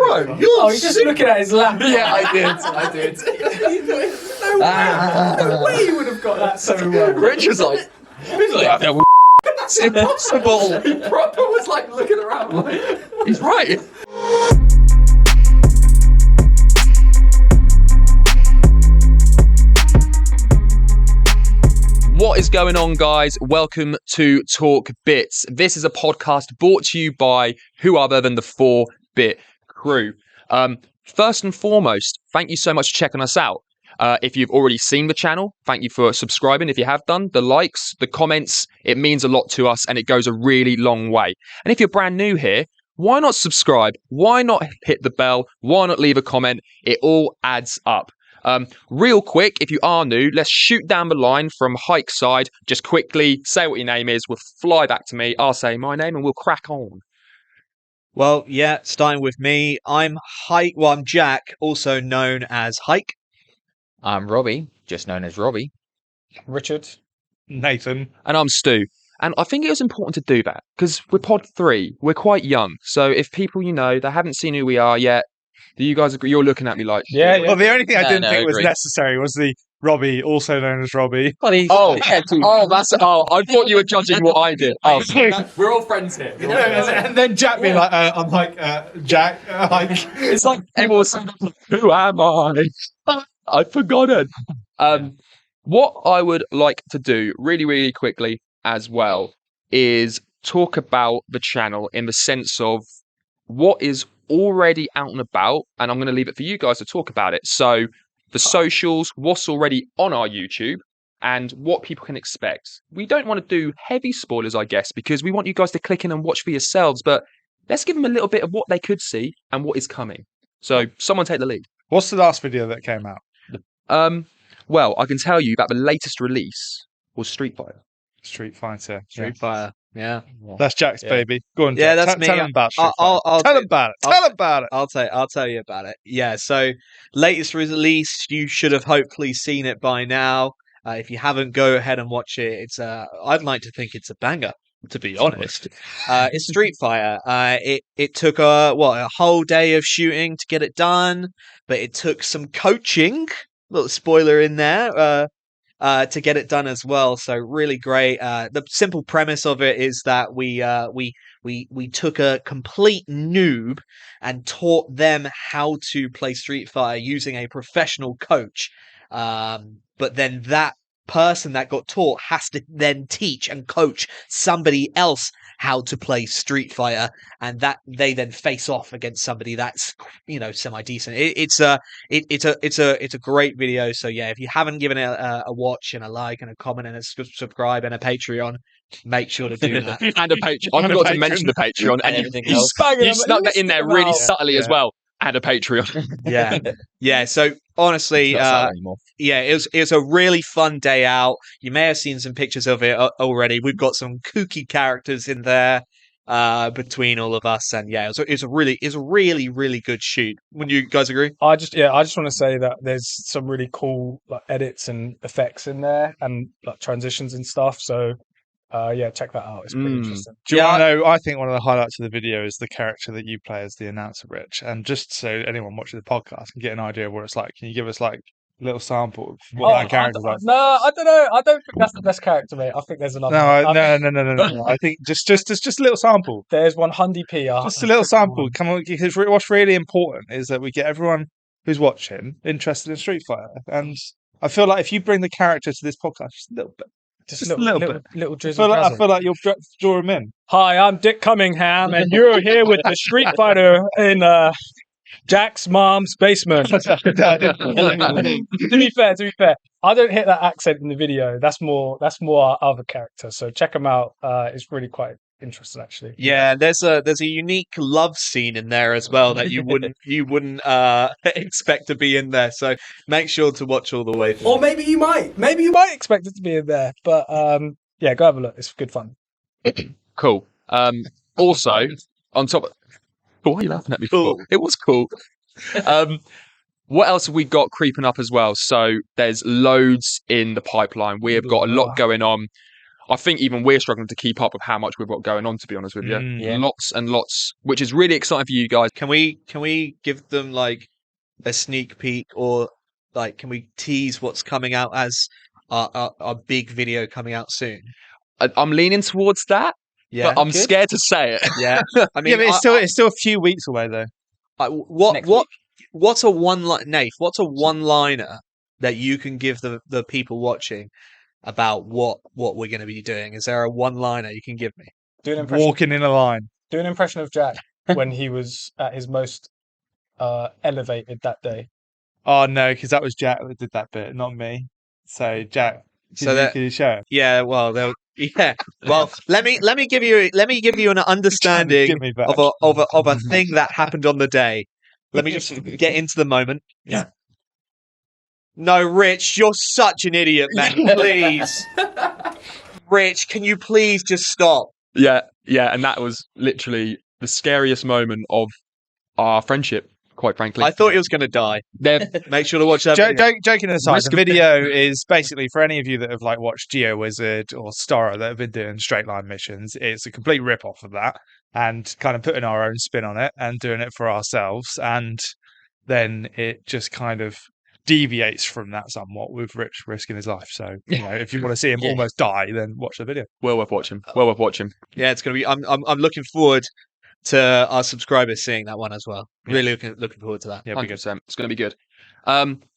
Bro, you're he's just looking at his lap. Yeah, I did. No way you would have got that so well. Rich was like, it's impossible. He proper was like looking around like, he's right. What is going on, guys? Welcome to Talk Bits. This is a podcast brought to you by who other than the 4-Bit crew. First and foremost, thank you so much for checking us out. If you've already seen the channel, thank you for subscribing. If you have done, the likes, the comments, it means a lot to us and it goes a really long way. And if you're brand new here, why not subscribe? Why not hit the bell? Why not leave a comment? It all adds up. Real quick, if you are new, let's shoot down the line from Hike side. Just quickly say what your name is. We'll fly back to me. I'll say my name and we'll crack on. Well, yeah, starting with me. I'm Hike. Well, I'm Jack, also known as Hike. I'm Robbie, just known as Robbie. Richard. Nathan. And I'm Stu. And I think it was important to do that because we're pod 3. We're quite young. So if people, they haven't seen who we are yet, do you guys agree? You're looking at me like... Yeah. Well, the only thing I didn't think was agree. necessary was the Robbie, also known as Robbie. I thought you were judging what I did. Oh, We're all friends here. And then Jack being like, I'm like, Jack, Hike. it's like everyone's saying, who am I? I've forgotten. What I would like to do really, really quickly as well is talk about the channel in the sense of what is already out and about, and I'm going to leave it for you guys to talk about it. So the socials, what's already on our YouTube, and what people can expect. We don't want to do heavy spoilers, I guess, because we want you guys to click in and watch for yourselves, but let's give them a little bit of what they could see and what is coming. So someone take the lead. What's the last video that came out? Well, I can tell you that the latest release was Street Fighter. Street Fighter. Street Fighter. Yeah. That's Jack's baby. Go on, Yeah, Jack. that's me. Tell him about Street Fighter. I'll Tell him about it. Tell him about it. I'll tell you about it. Yeah. So, latest release, you should have hopefully seen it by now. If you haven't, go ahead and watch it. It's I'd like to think it's a banger, to be honest. It's Street Fighter. It took a whole day of shooting to get it done, but it took some coaching. Little spoiler in there. To get it done as well, so really great. The simple premise of it is that we took a complete noob and taught them how to play Street Fighter using a professional coach. But then that person that got taught has to then teach and coach somebody else how to play Street Fighter, and that they then face off against somebody that's semi decent. It's a great video. So yeah, if you haven't given it a watch and a like and a comment and a subscribe and a Patreon, make sure to do that. And a Patreon. I forgot to mention the Patreon, and everything you else. snuck that in there really subtly as well. And a Patreon. Yeah. So honestly, it was a really fun day out. You may have seen some pictures of it already. We've got some kooky characters in there between all of us, and yeah, it's a really good shoot. Wouldn't you guys agree? I just want to say that there's some really cool edits and effects in there, and transitions and stuff. So check that out. It's pretty interesting. Do you want to know? I think one of the highlights of the video is the character that you play as the announcer, Rich. And just so anyone watching the podcast can get an idea of what it's like, can you give us a little sample of what that character's like? No, I don't know. I don't think that's the best character, mate. I think there's another. No. I think just a little sample. There's one Hundy P. Just a little sample. Come on, because what's really important is that we get everyone who's watching interested in Street Fighter. And I feel like if you bring the character to this podcast just a little bit. Just a little bit. Little drizzle. I feel like you'll draw him in. Hi, I'm Dick Cunningham, and you're here with the Street Fighter in Jack's mom's basement. To be fair, I don't hit that accent in the video. That's more our other character. So check him out. It's really quite interesting, actually. Yeah, there's a unique love scene in there as well that you wouldn't expect to be in there. So make sure to watch all the way through. Or maybe you might expect it to be in there. But go have a look. It's good fun. Cool. Also, on top of... Why are you laughing at me for? It was cool. What else have we got creeping up as well? So there's loads in the pipeline. We have got a lot going on. I think even we're struggling to keep up with how much we've got going on, to be honest with you. Yeah. Lots and lots, which is really exciting for you guys. Can we give them like a sneak peek, or like can we tease what's coming out as our big video coming out soon? I'm leaning towards that, Yeah, but I'm scared to say it. yeah. I mean, yeah, but it's still a few weeks away though. Next week. What's a Nath? What's a one-liner that you can give the people watching about what we're going to be doing? Is there a one-liner you can give me? Do an impression. Walking in a line. Do an impression of Jack when he was at his most elevated that day. Oh no, because that was Jack that did that bit, not me. So Jack, can you show? Yeah, well, yeah. Well, let me give you an understanding Give me back. of a thing that happened on the day. Let me just get into the moment. Yeah. No, Rich, you're such an idiot, man. Please, Rich, can you please just stop? Yeah, and that was literally the scariest moment of our friendship, quite frankly. I thought he was going to die. They're- Make sure to watch that. video. Joking aside, Risk the of- video is basically for any of you that have like watched GeoWizard or Starra that have been doing straight line missions. It's a complete rip off of that, and kind of putting our own spin on it and doing it for ourselves. And then it just kind of deviates from that somewhat with Rich risking his life. So if you want to see him almost die, then watch the video. well worth watching. Well worth watching. Yeah, it's going to be. I'm looking forward to our subscribers seeing that one as well. Really looking forward to that. Yeah, 100%. It's going to be good.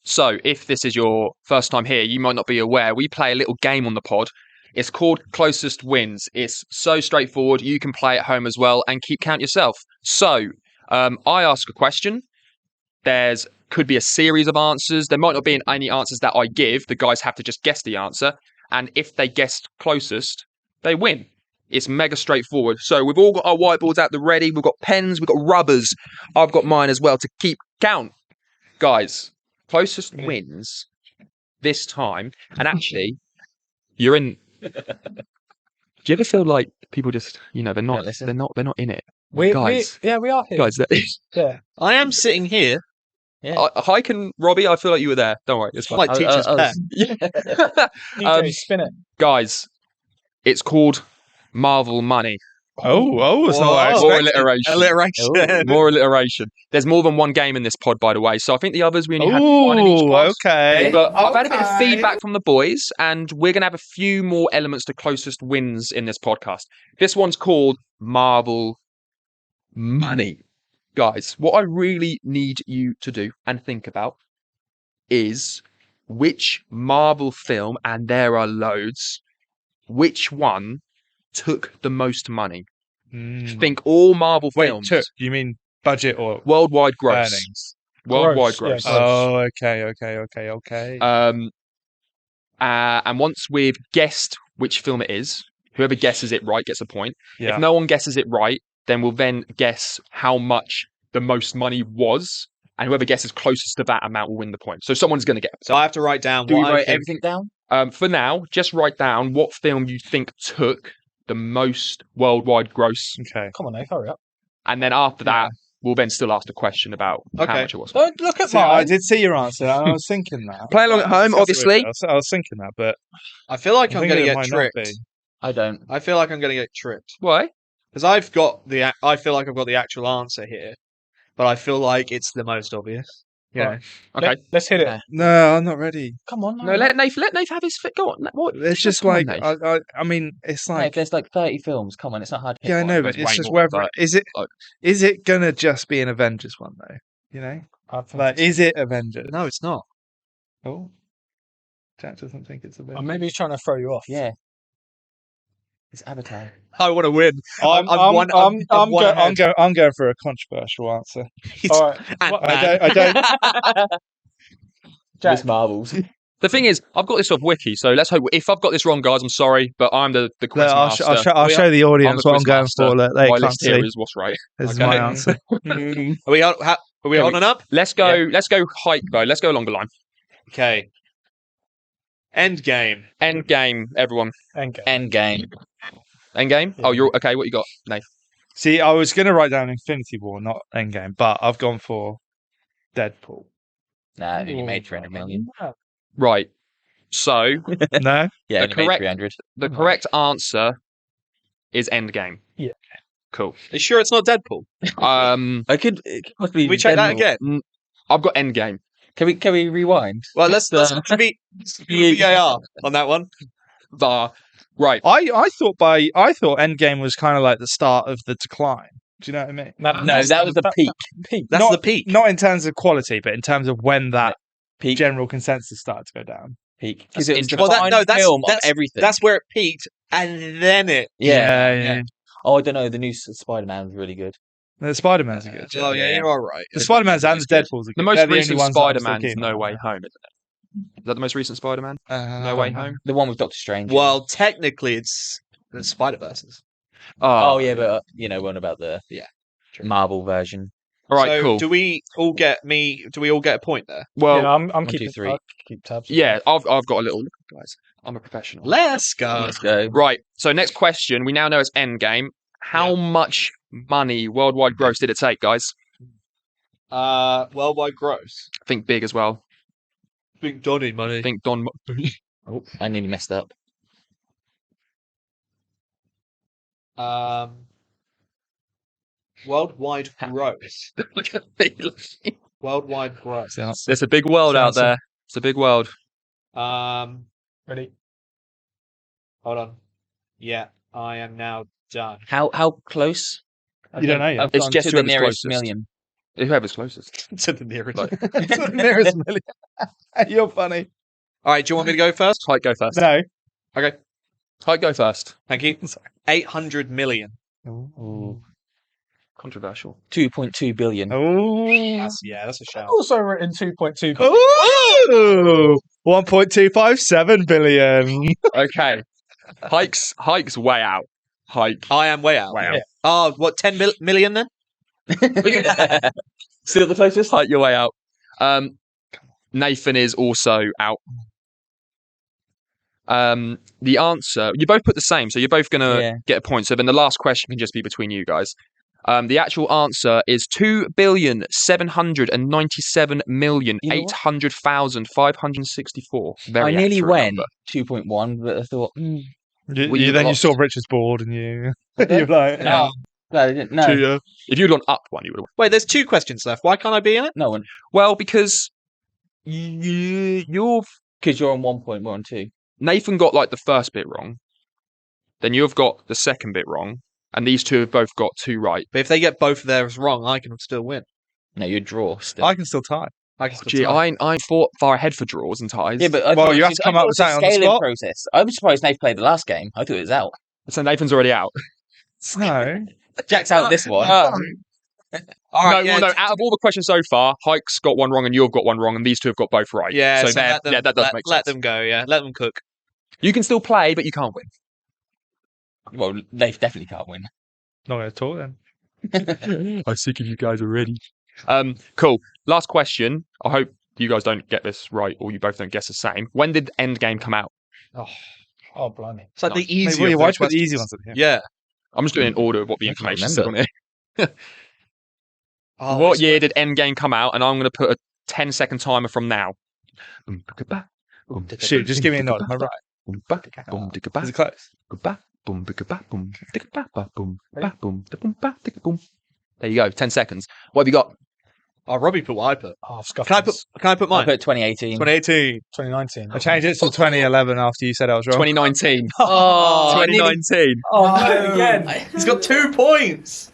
So if this is your first time here, you might not be aware, we play a little game on the pod. It's called Closest Wins. It's so straightforward. You can play at home as well and keep count yourself. So I ask a question. Could be a series of answers. There might not be any answers that I give. The guys have to just guess the answer. And if they guessed closest, they win. It's mega straightforward. So we've all got our whiteboards out the ready. We've got pens. We've got rubbers. I've got mine as well to keep count. Guys, closest wins this time. And actually, you're in. Do you ever feel like people just, they're not in it? We we are here. Guys, Yeah. I am sitting here. hi, Robbie. I feel like you were there. Don't worry, it's fine. My teacher's pet. DJ, spin it. Guys, it's called Marvel Money. Oh, it's not Whoa. what I More expected. alliteration. Alliteration. More alliteration. There's more than one game in this pod, by the way. So I think the others we only had one in each Oh, class. okay. But I've had a bit of feedback from the boys, and we're going to have a few more elements to closest wins in this podcast. This one's called Marvel Money. Guys, what I really need you to do and think about is which Marvel film, and there are loads, which one took the most money? Think all Marvel films. Wait, you mean budget or Worldwide gross. earnings? Worldwide Gross, gross. yeah, gross. Oh, okay. And once we've guessed which film it is, whoever guesses it right gets a point. Yeah. If no one guesses it right, then we'll then guess how much the most money was, and whoever guesses closest to that amount will win the point. So someone's going to get. So I have to write down Do we what I write think. everything down? For now, just write down what film you think took the most worldwide gross, Okay. Come on, Nate, hurry up. and then after that, we'll then still ask the question about how Okay. much it was. Don't look at So I mine. did see your answer. And I was thinking that. Play along at home, obviously. I was thinking that, but I feel like I'm thinking going to it get might not tricked. be. I don't. I feel like I'm going to get tricked Why? because I feel like I've got the actual answer here, but I feel like it's the most obvious. Yeah. Okay. Let's hit it. Okay. No, I'm not ready. Come on. No, let Nath have his fit. Go on. What? It's just Come on, like Nath. I mean, it's Mate, like if there's like 30 films, come on, it's not hard to pick yeah, I one. know, but There's it's way just more, whether but, like- is it gonna just be an Avengers one though? You know, like is it Avengers? No, it's not. Oh, Jack doesn't think it's Avengers. Maybe he's trying to throw you off. Yeah. It's Avatar. I want to win. I'm one going for a controversial answer. All right. I don't. Jack, Miss Marvels. The thing is, I've got this off Wiki, so let's hope. If I've got this wrong, guys, I'm sorry, but I'm the quiz I'll master. I'll show the audience what I'm going for. Look, they My can't list here see. is what's right. This is Okay. my answer. Are we on and up? Let's go. Let's go hike though. Let's go along the line. Okay. Endgame. Endgame, everyone. Endgame. Endgame. Endgame. Yeah. Oh, you're okay. What you got, Nate? See, I was going to write down Infinity War, not Endgame, but I've gone for Deadpool. Nah, only made 300 million. Right. So No, Yeah, The only made correct- 300. The correct answer is Endgame. Yeah. Cool. Are you sure it's not Deadpool? It could possibly. Can we check that Deadpool. again? I've got Endgame. Can we rewind? Well, let's be VAR on that one. Right. I thought Endgame was kind of like the start of the decline. Do you know what I mean? No, that was the peak. That's Not- the peak. Not in terms of quality, but in terms of when that Peak. general consensus started to go down. Peak. Because it was the Well, final film of everything. That's where it peaked, and then it. yeah. Oh, I don't know. The new Spider-Man was really good. The Spider-Man's are good. Oh yeah, you're all right. The Spider-Man's and the Deadpool's are good. The most They're only recent ones that I'm still Spider-Man's keen No on. Way Home, isn't it? Is that the most recent Spider-Man? No Way Home? The one with Doctor Strange. Well, technically, it's the Spider-Verses. Oh yeah, but one about the True. Marvel version. All right, So, cool. Do we all get a point there? Well, yeah, I'm 1, 2, keeping 3. I'll keep tabs. yeah, I've got a little look, guys. I'm a professional. Let's go. Let's go. Right. So next question. We now know it's Endgame. How much money worldwide gross did it take, guys? Worldwide gross. Think big as well. Big Donny money. Think Don. Oh, I nearly messed up. Worldwide gross. Look at me. Worldwide gross. There's a big world out there. It's a big world. Ready? Hold on. Yeah, I am now done. How close? You don't know yet. I've It's gone just to the whoever's nearest closest. million. Whoever's closest. To the nearest. Like- The nearest million. You're funny. All right, do you want me to go first? Hike, go first. No. Okay, Hike, go first. thank you. 800 million. Ooh. Controversial. 2.2 billion. Oh. That's a shout. Also written 2.2. Oh. 1.257 billion. Okay. Hike's way out. Hike. I am way out. Way out. Yeah. Oh, what, 10 million then? Still the closest? Hike your way out. Nathan is also out. The answer, you both put the same, so you're both going to get a point. So then the last question can just be between you guys. The actual answer is 2,797,800,564. Very I nearly accurate went number. 2.1, but I thought, You, Well, you then you lost. saw Richard's board and you Okay. you're like, no, I didn't. No, If you'd gone up one, you would have. Wait, there's 2 questions left. Why can't I be in it? no one. Well, because you're Because you're on 1 point, we're on 2. Nathan got like the first bit wrong. Then you've got the second bit wrong, and these two have both got 2 right. But if they get both of theirs wrong, I can still win. No, you're draw still. I can still tie. I can still Gee, tie. I fought far ahead for draws and ties. yeah, but I Well, thought you it have was- to come I up thought with it was a something on the scaling spot. process. I'm surprised Nate played the last game. I thought it was out. So Nathan's already out. No. Jack's out this one. All right, no, out of all the questions so far, Hike's got one wrong and you've got one wrong, and these two have got both right. Yeah, so so let them, that does make let sense. them go. Yeah, let them cook. You can still play, but you can't win. Well, Nate definitely can't win. Not going to talk then. I'm sick of you guys already. Cool. Last question. I hope you guys don't get this right, or you both don't guess the same. When did Endgame come out? Oh, blimey. It's like Nice. the easy. Why you put the easy ones in here? Yeah. I'm just doing an order of what the I can't information said on remember. it. Oh, What it's year like- did Endgame come out? And I'm going to put a 10-second timer from now. Shoot, just give me a nod. Am I right? Is it close? There you go. 10 seconds. What have you got? Oh, Robbie put what I put. Oh, I've Can I put I mine? put 2018. 2018. 2019. I changed it to 2011 after you said I was wrong. 2019. Oh, 2019. Oh, no, again. He's got 2 points.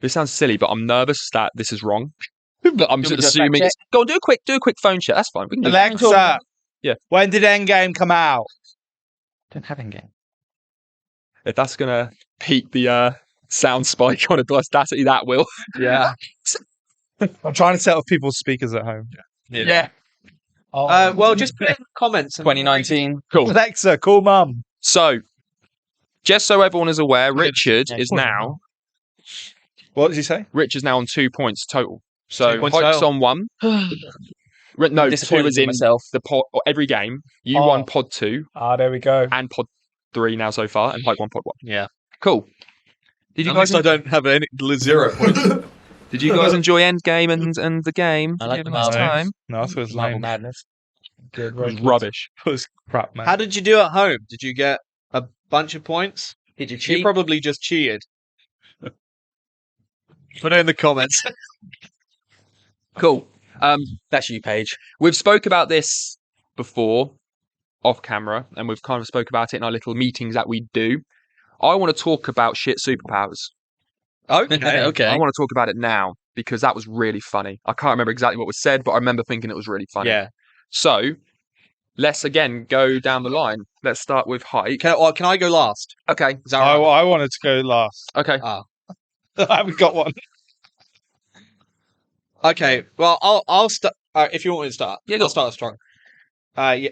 This sounds silly, but I'm nervous that this is wrong. But I'm Do you just want me to assuming fact it's... Go on, do a quick phone check. That's fine. We can do that. Alexa. Yeah. When did Endgame come out? Don't have Endgame. If that's gonna peak the sound spike on a Audacity, that will. Yeah. I'm trying to set off people's speakers at home. Yeah. Oh, Well, just put in the comments. 2019. Cool. Alexa, call mum. So, just so everyone is aware, Richard Yeah, is cool. now What did he say? on 2 points total. So 2 points Hike's total. on 1. No, 2 Disappointed is in in myself. the pod every game. You Oh. won pod 2 there we go. and pod 3 now so far, and Hike won pod 1. Yeah. Cool. Did you At guys least I don't have any 0 points. Did you guys enjoy Endgame and the game? I Did like you the have a nice Marvel. time? No, I thought it was Marvel lame. Madness. Good, It very was good. rubbish. It was crap, man. How did you do at home? Did you get bunch of points. Did you You cheat? probably just cheated. Put it in the comments. Cool. That's you, Paige. We've spoke about this before off camera, and we've kind of spoke about it in our little meetings that we do. I want to talk about shit superpowers. Okay. Okay. I want to talk about it now because that was really funny. I can't remember exactly what was said, but I remember thinking it was really funny. Yeah. So let's again go down the line. Let's start with height. Can I go last? Okay. Is that right? I wanted to go last. Okay. Ah. I haven't got one. Okay. Well, I'll start. If you want me to start, Yeah, go. I'll start strong. Yeah.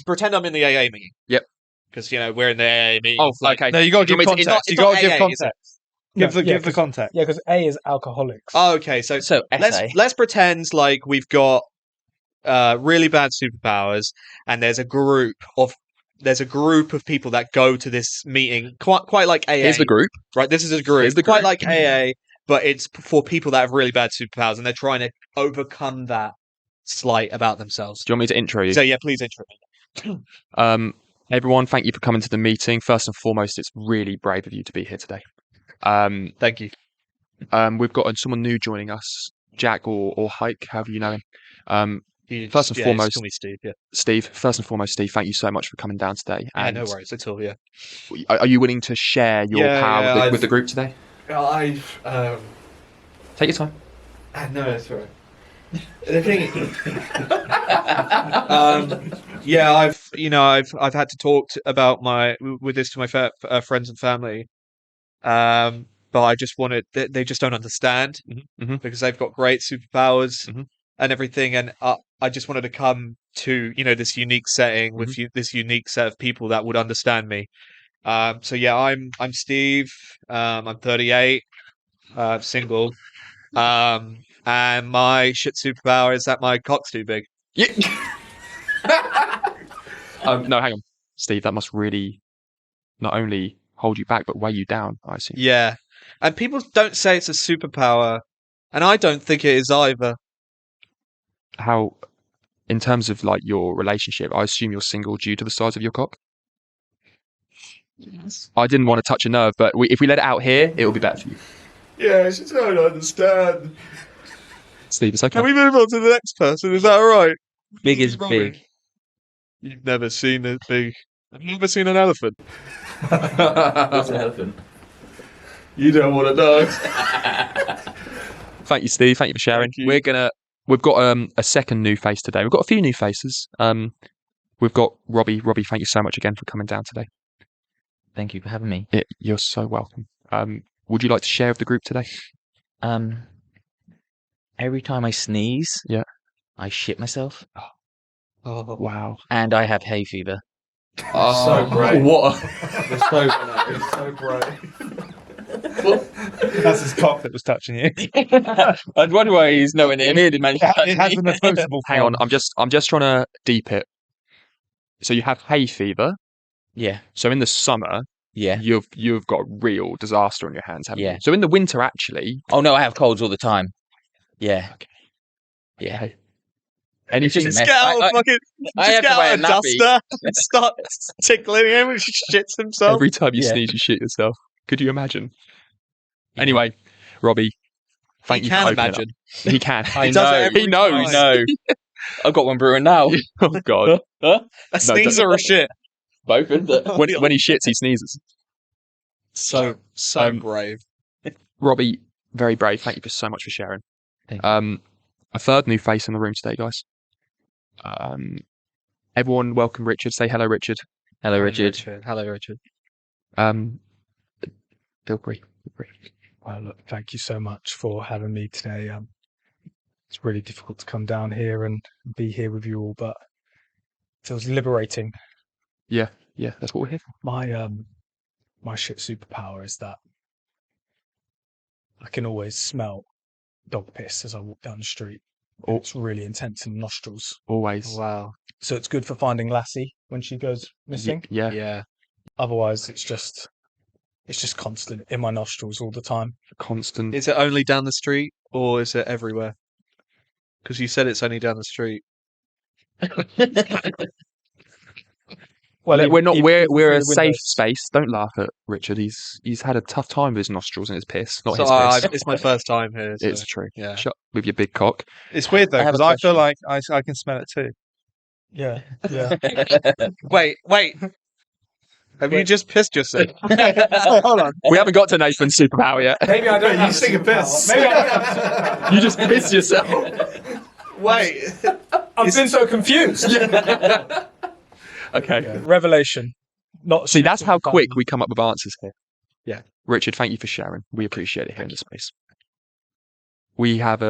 Pretend I'm in the AA meeting. Yep. Because we're in the AA meeting. Oh, Like, okay. No, you got to Do you give want me to- context. it's You got to not give AA, is it? context. Give No, the context. Yeah, because A is alcoholics. Oh, okay. So So, essay. let's pretend like we've got really bad superpowers, and there's a group of people that go to this meeting, quite like AA. Here's the group. Right, this is a group. Here's the quite group. like AA, but it's for people that have really bad superpowers, and they're trying to overcome that slight about themselves. Do you want me to intro you? So yeah, please intro me. Everyone, thank you for coming to the meeting. First and foremost, it's really brave of you to be here today. Thank you. We've got someone new joining us, Jack or Hike, however you know him. First and Just foremost, call me Steve. Yeah. Steve. First and foremost, Steve, thank you so much for coming down today. Yeah, no worries at all. Yeah. Are you willing to share your Yeah, power yeah, with the group today? I've Take your time. no, that's all right. The thing, Yeah, I've had to talk about with this to my friends and family, but I just wanted they just don't understand Mhm. because they've got great superpowers Mhm. and everything, and I just wanted to come to this unique setting with this unique set of people that would understand me. So yeah, I'm Steve. I'm 38, single, and my shit superpower is that my cock's too big. Yeah. No, hang on, Steve. That must really not only hold you back but weigh you down, I assume. Yeah. And people don't say it's a superpower, and I don't think it is either. How, in terms of like your relationship, I assume you're single due to the size of your cock. yes. I didn't want to touch a nerve, but if we let it out here, it will be better for you. Yeah, I just don't understand. Steve, it's okay. Can we move on to the next person? Is that all right? Big is Robbie. big. You've never seen it big. I've never seen an elephant. What's an elephant? You don't want to know. Thank you, Steve. Thank you for sharing. Thank you. We've got a second new face today. We've got a few new faces. We've got Robbie. Robbie, thank you so much again for coming down today. Thank you for having me. You're so welcome. Would you like to share with the group today? Every time I sneeze, Yeah. I shit myself, Oh, Wow. and I have hay fever. So brave. What? It's so brave. That's his cock that was touching you. I'd wonder why he's nowhere near me. Did manage to touch It has me. an opposable Hang on. I'm just trying to deep it. So you have hay fever. Yeah, So in the summer, yeah. you've got real disaster on your hands, haven't Yeah. you? So in the winter, actually, Oh no, I have colds all the time. Yeah. Yeah. anything. It's just just get a mess. out a fucking. I Just have get to wear out a a nappy. duster and start tickling him when he shits himself. Every time you Yeah. sneeze, you shit yourself. Could you imagine? Anyway, Robbie, thank He you can for opening up. imagine. He can. I He does it know. every He knows. time. I know. I've got one brewing now. Oh God. Huh? A sneeze don't- or a shit. Both, isn't it? When he shits, he sneezes. So brave. Robbie, very brave. Thank you so much for sharing. Thank you. A third new face in the room today, guys. Everyone, welcome Richard. Say hello, Richard. Hello, Richard. Hello, Richard. Feel free. Well, look, thank you so much for having me today. It's really difficult to come down here and be here with you all, but it feels liberating. Yeah, that's what we're here for. My shit superpower is that I can always smell dog piss as I walk down the street. Oh. It's really intense in the nostrils, Always. Wow. so it's good for finding Lassie when she goes missing. Yeah. Yeah. Otherwise, it's just constant in my nostrils all the time. Constant. Is it only down the street or is it everywhere? Because you said it's only down the street. Well, we're not. even We're through a the safe windows. space. Don't laugh at Richard. He's had a tough time with his nostrils and his piss. Not So his piss. it's my first time here. So, It's true. yeah. Shut with your big cock. It's weird though I have a because I feel question. like I can smell it too. Yeah, yeah. Wait. Have you just pissed yourself? Hold on. We haven't got to Nathan's superpower yet. Maybe I don't. You sing a piss. Maybe I don't have You just pissed yourself. Wait. I've been so confused. Okay. Revelation. Not See, that's how quick we come up with answers here. Yeah. Richard, thank you for sharing. We appreciate it here in the space. We have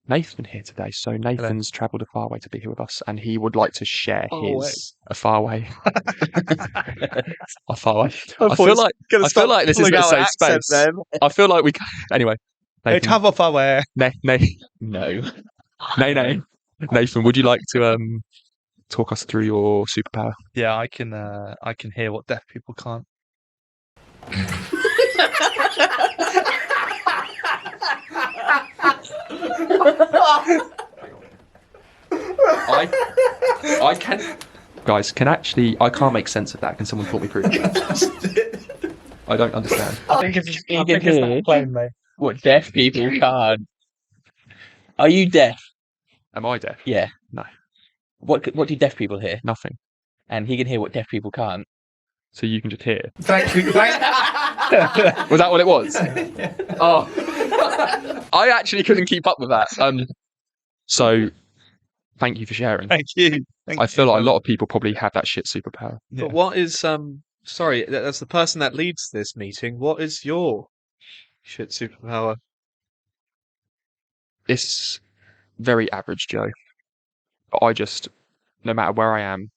Nathan here today. So Nathan's travelled a far way to be here with us, and he would like to share a far way. A far way. I feel like this is a safe space. I feel like we. Anyway, Hey, Nathan. come off our way. No. Nathan, would you like to talk us through your superpower? Yeah, I can hear what deaf people can't. I can. Guys, I can't make sense of that. Can someone talk me through that? I don't understand. I think it's that plane, mate. What deaf people can't. Are you deaf? Am I deaf? Yeah. No. What do deaf people hear? Nothing. And he can hear what deaf people can't. So you can just hear. Thank you. Was that what it was? Oh. I actually couldn't keep up with that. So thank you for sharing. Thank you. I feel like a lot of people probably have that shit superpower. Yeah. But what is sorry, that's the person that leads this meeting. What is your shit superpower? It's very average, Joe. But I just, no matter where I am,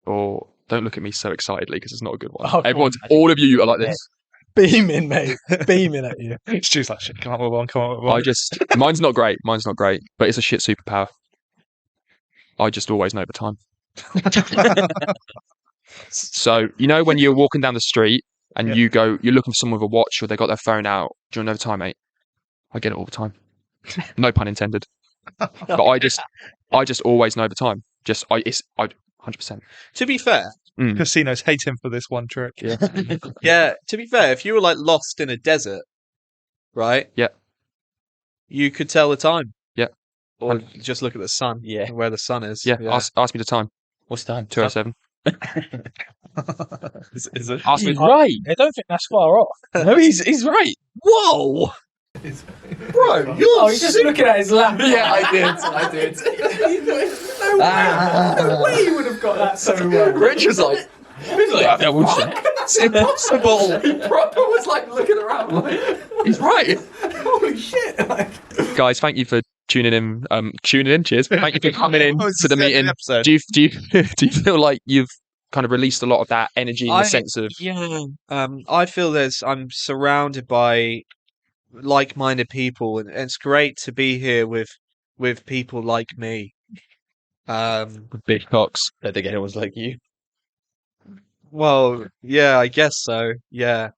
or don't look at me so excitedly because it's not a good one. Oh, All of you are like this. Beaming, mate. Beaming at you. Stu's like, shit, come on with one. Mine's not great, but it's a shit superpower. I just always know the time. So, you know, when you're walking down the street and you're looking for someone with a watch or they got their phone out, do you know the time, mate? I get it all the time. No pun intended. But I just always know the time. I 100%. To be fair, Casinos hate him for this one trick. Yeah. yeah. To be fair, if you were like lost in a desert, right? Yeah. You could tell the time. Yeah. Or just look at the sun. Yeah. Where the sun is. Yeah. Ask me the time. What's the time? 2:07. Is it? Ask me. Right. I don't think that's far off. No, he's right. Whoa! Bro, Oh, he's just looking at his lap. Yeah, I did. No way you would have got that so well. Rich was like, It's impossible! he proper was like looking around like, he's right. holy shit. Guys, thank you for tuning in. Cheers. Thank you for coming in to the meeting. Episode. Do you do you feel like you've kind of released a lot of that energy in the sense of I feel I'm surrounded by like-minded people, and it's great to be here with people like me. big cocks? I don't think anyone's like you. Well, yeah, I guess so. Yeah.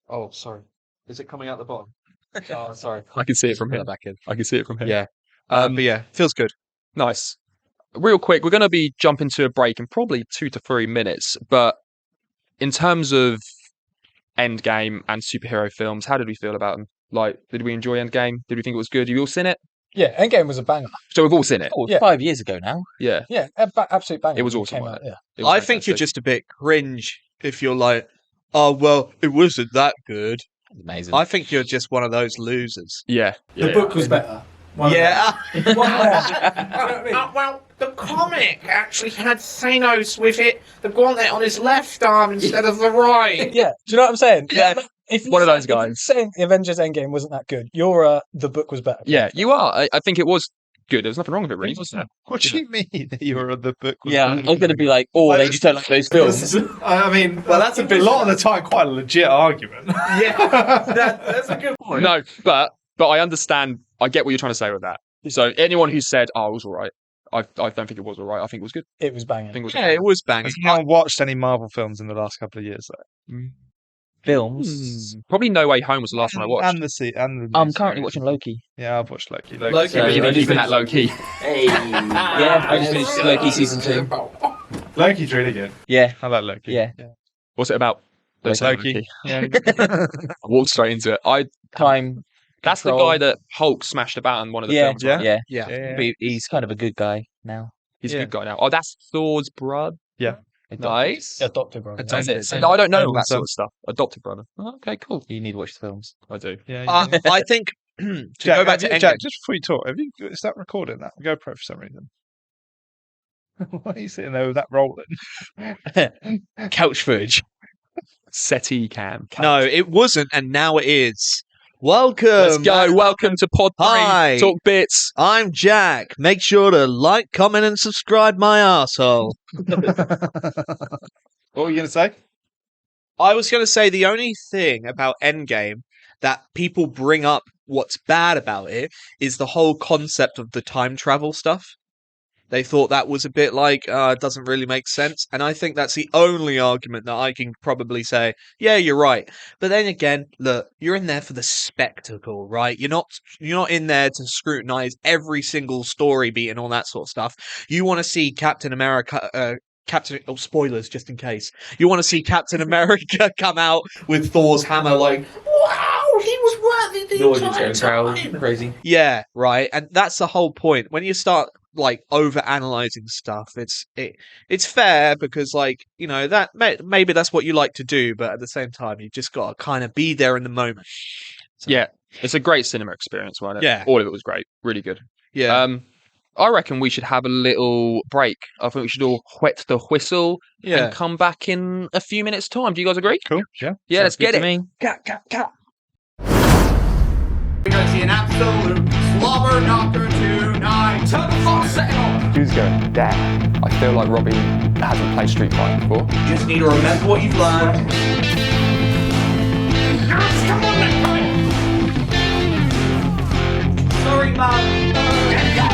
Oh, sorry. Is it coming out the bottom? Oh, sorry. I can see it from Put here. that back in. I can see it from here. Yeah. But yeah, feels good. Nice. Real quick, we're going to be jumping to a break in probably 2 to 3 minutes. But in terms of Endgame and superhero films, how did we feel about them? Like, did we enjoy Endgame? Did we think it was good? Have you all seen it? Yeah, Endgame was a banger. So we've all seen it. Oh, Yeah. 5 years ago now. Yeah. Yeah, absolute banger. It was when awesome, came wasn't out, yeah. It was I think you're fantastic. just a bit cringe if you're like, oh, well, it wasn't that good. Amazing. I think you're just one of those losers. Yeah. The book was better. Yeah. Well, the comic actually had Thanos with it, the gauntlet on his left arm instead of the right. Yeah, do you know what I'm saying? Yeah. If you One of say- those if you're guys. saying the Avengers Endgame wasn't that good, you're the book was better. Yeah, you are. I think it was good. There was nothing wrong with it, really, wasn't it? What do you mean you were on the book? yeah, I was going to be like, oh, they just don't like those films. I mean, well, that's a lot of the time quite a legit argument. That's a good point. No, but I understand. I get what you're trying to say with that. So anyone who said, "Oh, it was all right," I don't think it was all right. I think it was good. It was I banging. think it was. Yeah, it was banging. Has anyone watched any Marvel films in the last couple of years? Though? Films. Probably No Way Home was the last one I watched. And the I'm currently watching Loki. Yeah, I've watched Loki. Loki, So, but you've I only just been that low key. Hey. Yeah, I just finished Loki season 2. Loki's really good. Yeah, I like Loki. yeah. What's it about? Don't say Loki. Yeah. I walked straight into it. Time. That's the control. guy that Hulk smashed about in one of the Yeah, films. Right? yeah. Yeah. Yeah. But he's kind of a good guy now. He's a Yeah. good guy now. Oh, that's Thor's brother. Yeah. Nice. Adopted brother. That's it. Adopted. No, I don't know all Only that son. sort of stuff. Adopted brother. Oh, okay, cool. You need to watch the films. I do. Yeah. I think to Jack, go back to Jack, Endgame. just before you talk, is that recording that GoPro for some reason? Why are you sitting there with that rolling? Couch footage. SETI cam. No, it wasn't, and now it is. Welcome. Let's go. Welcome to Pod 3 Hi. Talk Bits. I'm Jack. Make sure to like, comment, and subscribe my arsehole. What were you going to say? I was going to say the only thing about Endgame that people bring up what's bad about it is the whole concept of the time travel stuff. They thought that was a bit like, it doesn't really make sense. And I think that's the only argument that I can probably say, yeah, you're right. But then again, look, you're in there for the spectacle, right? You're not in there to scrutinize every single story beat and all that sort of stuff. You want to see Captain America, spoilers just in case. You want to see Captain America come out with Thor's hammer like, wow, he was worthy the entire time. Crazy. Yeah, right. And that's the whole point. When you start like over analyzing stuff, it's fair because that maybe that's what you like to do, but at the same time you just got to kind of be there in the moment. So, Yeah, it's a great cinema experience, wasn't it? Yeah. All of it was great. Really good. yeah, I reckon we should have a little break. I think we should all whet the whistle yeah. and come back in a few minutes' time. Do you guys agree? Cool. Yeah. Yeah, let's get it. Cat. We're gonna see an absolute slobber knocker tonight. Turn the fuck set on. Who's going? Damn. I feel like Robbie hasn't played Street Fighter before. You just need to remember what you've learned. Yes, come on, next time. Sorry, Mum. Let's go.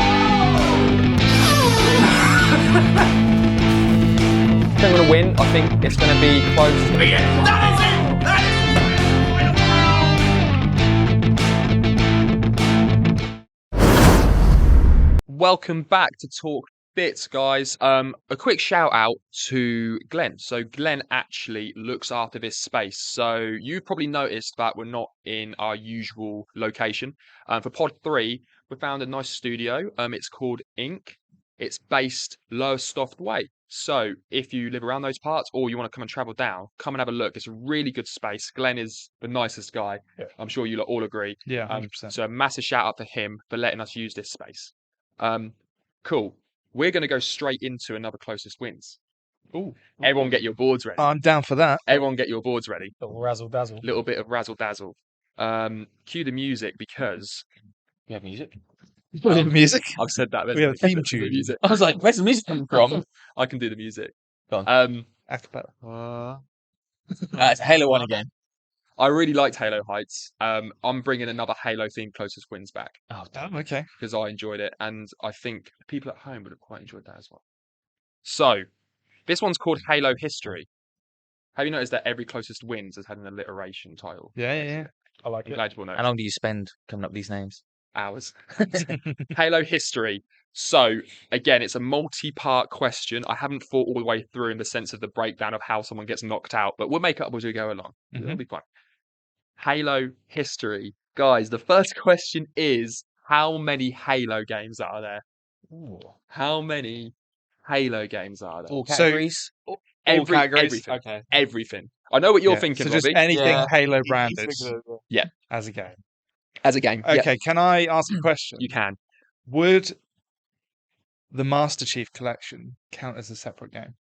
I think I'm going to win. I think it's going to be close. Yes, that is it. That is Welcome back to Talk Bits, guys. A quick shout out to Glenn. So Glenn actually looks after this space. So you've probably noticed that we're not in our usual location. For Pod 3, we found a nice studio. It's called Ink. It's based Lowestoft Way. So if you live around those parts or you want to come and travel down, come and have a look. It's a really good space. Glenn is the nicest guy. Yeah. I'm sure you lot all agree. Yeah, 100%. So a massive shout out to him for letting us use this space. Cool. We're going to go straight into another closest wins. Ooh. Everyone get your boards ready. I'm down for that. Everyone get your boards ready. Little razzle dazzle. Little bit of razzle dazzle. Cue the music because You have music? Music. I've said that. We have a theme Let's do the tune. music. I was like, where's the music coming from? I can do the music. Go on. Acapella. It's Halo 1 again. I really liked Halo Heights. I'm bringing another Halo themed closest wins back Oh, okay. because I enjoyed it, and I think people at home would have quite enjoyed that as well. So, this one's called Halo History. Have you noticed that every closest wins has had an alliteration title? Yeah. I like I'm it. glad you all know. How long do you spend coming up with these names? Hours. Halo History. So, again, it's a multi-part question. I haven't thought all the way through in the sense of the breakdown of how someone gets knocked out, but we'll make it up as we go along. It'll be fun. Halo History. Guys, the first question is, how many Halo games are there? Ooh. How many Halo games are there? All So- categories? categories? Everything. Okay. Everything. I know what you're Yeah, thinking, so just Robbie. anything Yeah. Halo branded. Yeah. As a game. As a game. Yeah, Okay, can I ask a question? you can. Would the Master Chief Collection count as a separate game?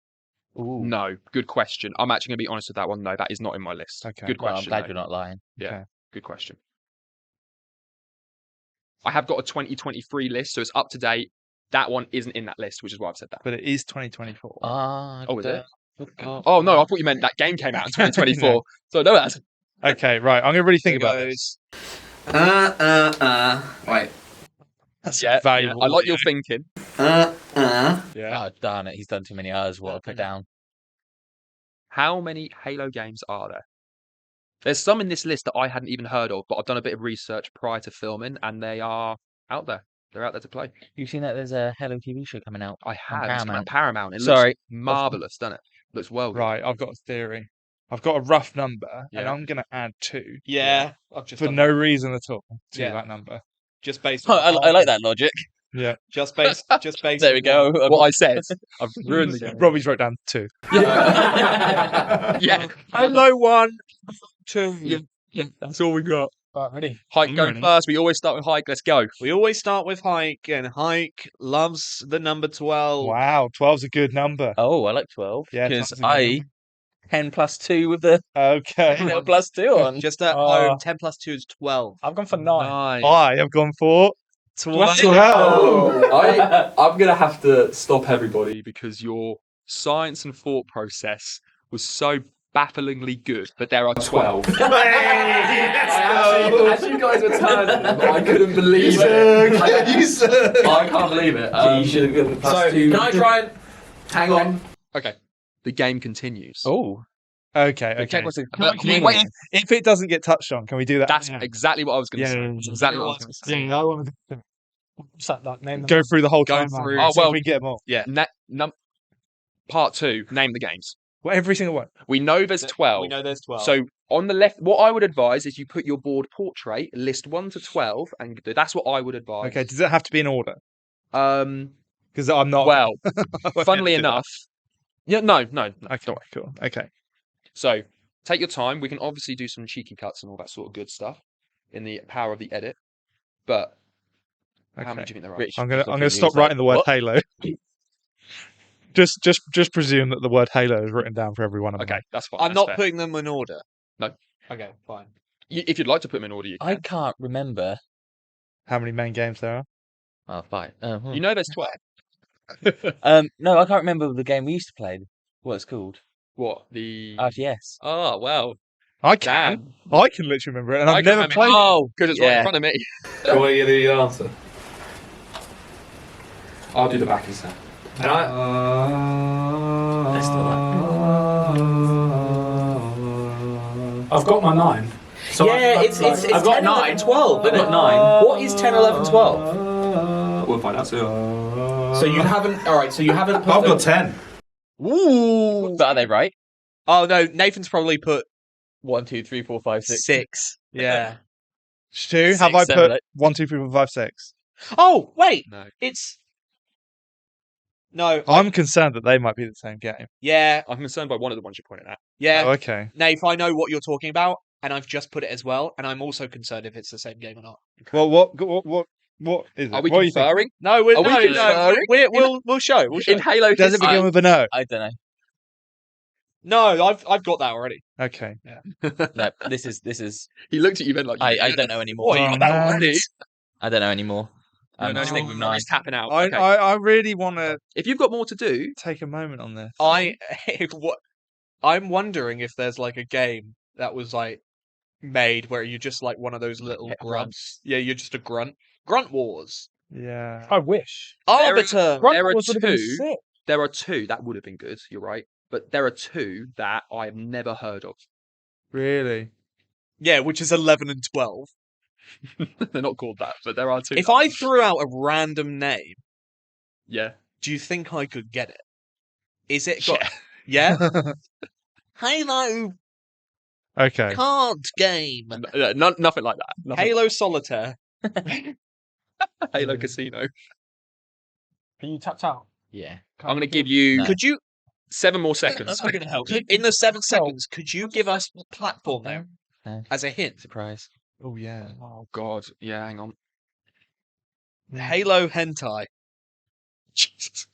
Ooh. No. Good question. I'm actually going to be honest with that one. No, that is not in my list. Okay. Good Well, I'm question. glad though. you're not lying. Yeah. Okay. Good question. I have got a 2023 list, so it's up to date. That one isn't in that list, which is why I've said that. But it is 2024. Oh, is it? Oh, Oh, no, I thought you meant that game came out in 2024. No. So, no, that's... Okay, right. I'm going to really think about this. Right. That's Yeah, valuable. I like your thinking. Yeah. Oh, darn it. He's done too many hours. What I put down. How many Halo games are there? There's some in this list that I hadn't even heard of, but I've done a bit of research prior to filming, and they are out there. They're out there to play. You've seen that there's a Hello TV show coming out. I have. It's Paramount. Paramount. It Sorry. looks marvelous, doesn't it? Looks well good. Right, I've got a theory. I've got a rough number, and Yeah. I'm going to add 2 Yeah, I've just for done no that. reason at all to Yeah. that number. Just based. I On like that logic. Yeah. Just based. Just based. There we on go. What I said, I've ruined the game. Robbie's wrote down 2. Yeah. Hello, 1, 2. Yeah. That's all we got. Right, ready? Hike I'm going ready. first. We always start with Hike. Let's go. We always start with Hike, and Hike loves the number 12. Wow, 12's a good number. Oh, I like 12. Yeah, Because 12's a good I number. 10 plus 2 with the Okay. little plus 2 on. Just at Oh. home, 10 plus 2 is 12. I've gone for 9. I have gone for 12. I'm gonna have to stop everybody because your science and thought process was so bafflingly good. But there are 12. As you guys were turning them, I couldn't believe it. I can't believe it. You should have given the plus 2. Can I try and hang on? Okay. The game continues. Oh. Okay. Check what's Wait. If it doesn't get touched on, can we do that? That's exactly what I was going to say. Yeah. That's exactly what I was going to say. I want to What's that like? Name them. go through the whole Go timeline. through- Oh, See if well- we can get them all. Part 2, name the games. Well, every single one. We know there's 12. We know there's 12. So on the left, what I would advise is you put your board portrait, list 1 to 12, and that's what I would advise. Okay, does it have to be in order? Um. Because I'm not. Well, funnily enough, yeah. No. Okay, cool. Okay. So take your time. We can obviously do some cheeky cuts and all that sort of good stuff in the power of the edit. But how many do you think there are? Rich. I'm gonna Looking stop at you, writing the word what? Halo. Just presume that the word Halo is written down for every one of them. Okay, that's fine. I'm that's not fair. putting them in order. No. Okay, fine. If you'd like to put them in order, you I can. can't remember. How many main games there are? Oh, fine. You know there's 12. No, I can't remember the game we used to play. What it's called. What the? RTS. Oh well, I can. damn. I can literally remember it, and I I've can never remember- played. Oh, Because it's right in yeah. front of me. Do you want to get the answer? I'll do the back instead. And I, Let's do I've got my 9. So yeah, it's I've got 10, 9. 11, 12, isn't it? 9. What is 10, 11, 12? We'll find out soon. So you haven't. All right. So you haven't. Put I've the- got 10. Ooh. But are they right? Oh no, Nathan's probably put 1, 2, 3, 4, 5, 6. 6. Yeah. Stu, have 6, I 7, put 8. 1, 2, 3, 4, 5, 6? Oh wait, No. it's no. I'm concerned that they might be the same game. Yeah, I'm concerned by one of the ones you pointed at. yeah. Oh, okay. Nate, I know what you're talking about, and I've just put it as well, and I'm also concerned if it's the same game or not. Well, what is it? Are we what do you think? conferring? No, we're, Are we no, conferring? we'll show. We'll show. In Halo, Does it begin with an O? I don't know. No, I've got that already. Okay. No, this is. he looked at you then like I don't know anymore. What, you got that already? I don't know anymore. I'm No, sticking with 9. He's tapping out. I Okay. I really want to If you've got more to do, take a moment on this. What? I'm wondering if there's like a game that was like made where you're just like one of those little Pet grunts. Yeah, you're just a grunt. Grunt Wars. Yeah. I wish. Arbiter. Grunt there are Wars would have been two. sick. There are 2 that would have been good. You're right, but there are 2 that I have never heard of. Really? Yeah, which is 11 and 12. They're not called that, but there are 2. If I threw out a random name, yeah, do you think I could get it? Is it got? Yeah. Halo Okay. card game. nothing like that. Nothing. Halo Solitaire. Halo Casino. Are you tapped out? Yeah. I'm going to give you Could you, 7 more seconds. That's not going to help. in the 7 seconds, could you give us the platform there No. as a hint? Surprise. Oh yeah. Oh God, yeah. Hang on. Halo hentai. Jesus.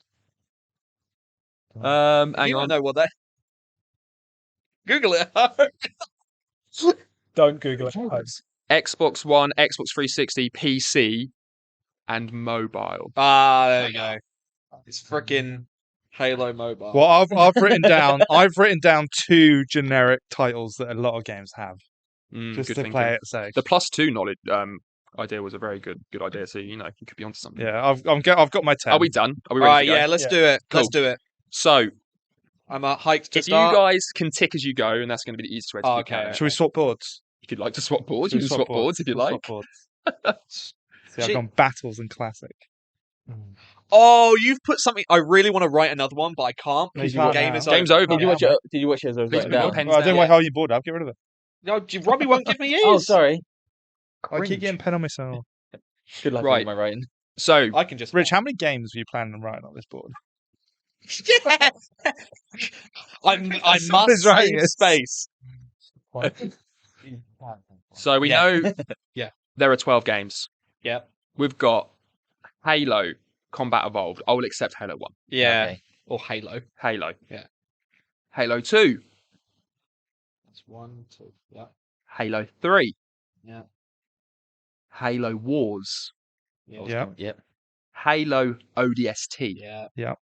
You Hang don't on. know what that. Google it. Don't Google it. Post. Xbox One, Xbox 360, PC, and mobile. There you go. It's freaking Halo Mobile. Well, I've written down. I've written down 2 generic titles that a lot of games have, just Good to thinking. play it safe. The +2 knowledge idea was a very good idea. So you could be onto something. Yeah, I've got my 10. Are we done? Are we All ready right, to go? yeah, let's Yeah. do it. Let's Cool. do it. So I'm hyped to if start. you guys can tick as you go, and that's going to be the easiest way to keep Okay. count. Should we swap boards? If you'd like to swap boards, Should you we can swap boards if you We'll like. swap boards. See, I've gone battles and classic. Oh, you've put something. I really want to write another one, but I can't No, because you your can't game now. is Game's over. over. Did you watch it? Did you watch it as I was Please writing put your down? pens Well, I don't down. want to hold you board up. Get rid of it. No, Robbie won't give me his. Oh, sorry. I keep getting pen on myself. Good luck Right. with my writing. So I can just. Rich, how many games are you planning on writing on this board? Yeah. I Someone's must writing save it. space. So we Yeah. know Yeah. there are 12 games. Yeah. We've got Halo Combat Evolved. I will accept Halo 1. Yeah. Okay. Or Halo. Halo. Yeah. Halo 2. That's 1, 2. Yeah. Halo 3. Yeah. Halo Wars. Yeah. Yep. Halo ODST. Yeah. Yeah.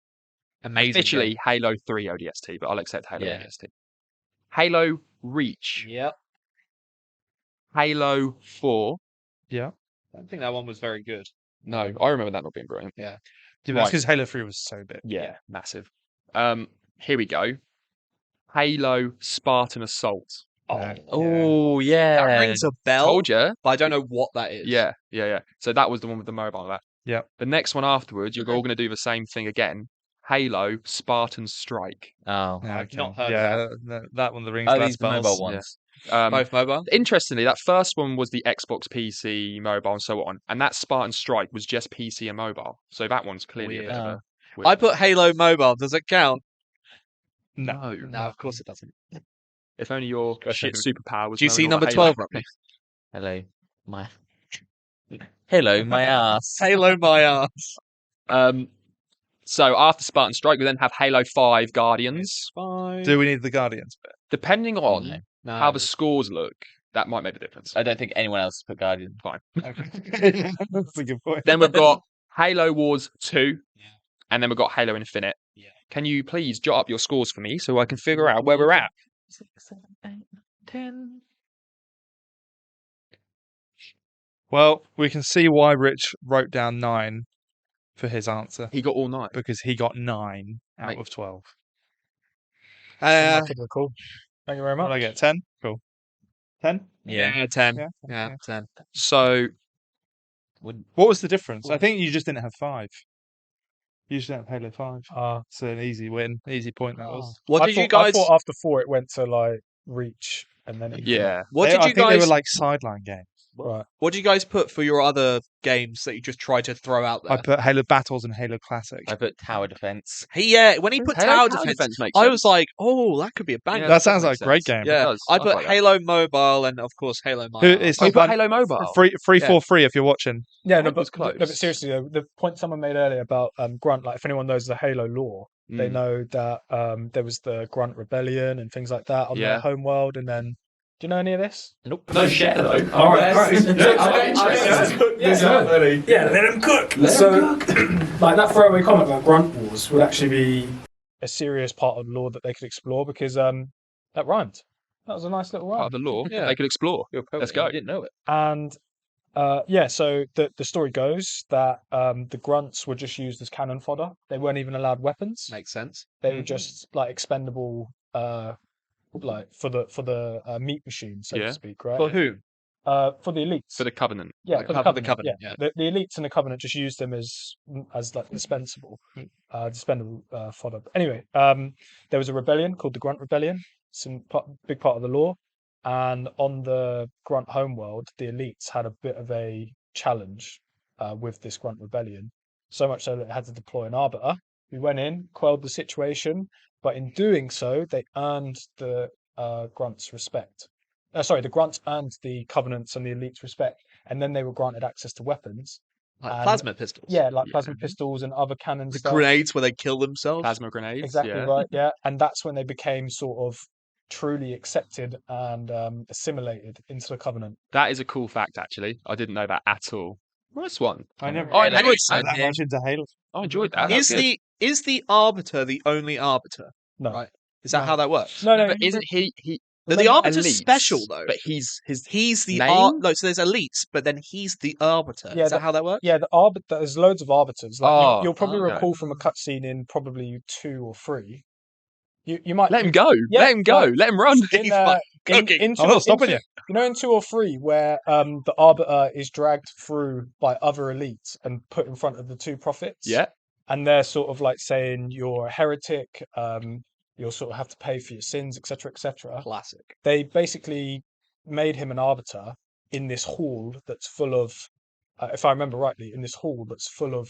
Amazing. Officially Halo 3 ODST, but I'll accept Halo Yeah. ODST. Halo Reach. Game. Yep. Halo 4. Yeah. I don't think that one was very good. No, I remember that not being brilliant. Yeah, Right. that's because Halo 3 was so big. Yeah, massive. Here we go. Halo Spartan Assault. Oh, yeah. That rings a bell, Told you. but I don't know what that is. Yeah. So that was the one with the mobile. That. Yep. The next one afterwards, you're all going to do the same thing again. Halo Spartan Strike. Oh. Yeah, I've not heard that one. The rings. Oh, less these are the bells. mobile ones. Both mobile. Interestingly, that first one was the Xbox, PC, mobile, and so on, and that Spartan Strike was just PC and mobile. So that one's clearly a Weird. bit of a. Oh. weird I one. put Halo Mobile. Does it count? No. No, of course it doesn't. If only your shit superpower was. Do you knowing see all number the 12, Halo. Robbie? Hello, my. Hello, my ass. Halo my ass. So after Spartan Strike, we then have Halo 5 Guardians. Fine. Do we need the Guardians bit? Depending on No. No. how the scores look, that might make the difference. I don't think anyone else put Guardian. Fine. That's a good point. Then we've got Halo Wars 2, Yeah. and then we've got Halo Infinite. Yeah. Can you please jot up your scores for me so I can figure out where we're at? 6, 7, 8, 10. Well, we can see why Rich wrote down 9 for his answer He got all 9. because he got 9 out Mate. of 12. Cool. Thank you very What much. did I get? 10? Cool. 10? Yeah. 10. Yeah. Yeah, 10. So What was the difference? I think you just didn't have 5. You just didn't have Halo 5. So an easy win. Easy point that was. What I did thought, you guys? I thought after 4 it went to like Reach and then yeah, What I did you think they guys? were like sideline games. right. What did you guys put for your other games that you just tried to throw out there? I put Halo Battles and Halo Classic. I put Tower Defense. When he put Halo Tower Defense, makes I sense. was like, oh, that could be a banger. Yeah, That sounds makes like a great sense. game. It Yeah, does. I put like that. Halo Mobile and of course Halo My Who Ass. is Oh, he? you put Halo Mobile. Free for free if you're watching. Yeah, I no, think it was but, no, but close. seriously though, the point someone made earlier about Grunt, like if anyone knows the Halo lore, they Mm. know that there was the Grunt Rebellion and things like that on Yeah. their home world, and then do you know any of this? Nope. No shit though. All right. Yeah, let him cook. Like that throwaway comment about Grunt Wars would actually be a serious part of the lore that they could explore because that rhymed. That was a nice little Part rhyme. of the law. Yeah. They could explore. Let's go. I didn't know it. And so the story goes that the grunts were just used as cannon fodder. They weren't even allowed weapons. Makes sense. They were just like expendable, like for the meat machine, so Yeah. to speak, right? For who? For the elites. For the Covenant. yeah, the for the Covenant, covenant. yeah. The elites and the covenant just used them as like dispensable, dispendable fodder. But anyway, there was a rebellion called the Grunt Rebellion. Big part of the law. And on the Grunt homeworld, the elites had a bit of a challenge with this Grunt rebellion, so much so that they had to deploy an arbiter. We went in, quelled the situation, but in doing so, they earned the Grunts' respect. The Grunts earned the Covenants and the elites' respect, and then they were granted access to weapons. Like And- plasma pistols. Yeah, like plasma pistols and other cannon The stuff. grenades where they kill themselves. Plasma grenades. Exactly yeah. right, yeah. And that's when they became sort of truly accepted and assimilated into the Covenant. That is a cool fact, actually. I didn't know that at all. Nice one. I never. I Yeah, enjoyed that that. that much into Halo. I enjoyed that. Is That's good. the arbiter the only arbiter? No. Right. Is that No. how that works? No, But isn't he No, the remember arbiter's elites, special though. But he's He's the Name? no. So there's elites, but then he's the arbiter. Yeah, Is that how that works? Yeah, there's loads of arbiters. Like Oh, you'll probably okay. recall from a cutscene in probably 2 or 3. you might Let him go. Yeah, Let him go. like, Let him run. in, cooking. in I'm not stopping you. You know, in 2 or 3, where the Arbiter is dragged through by other elites and put in front of the 2 prophets. Yeah. And they're sort of like saying you're a heretic. You'll sort of have to pay for your sins, etc., etc. Classic. They basically made him an arbiter in this hall that's full of, if I remember rightly, in this hall that's full of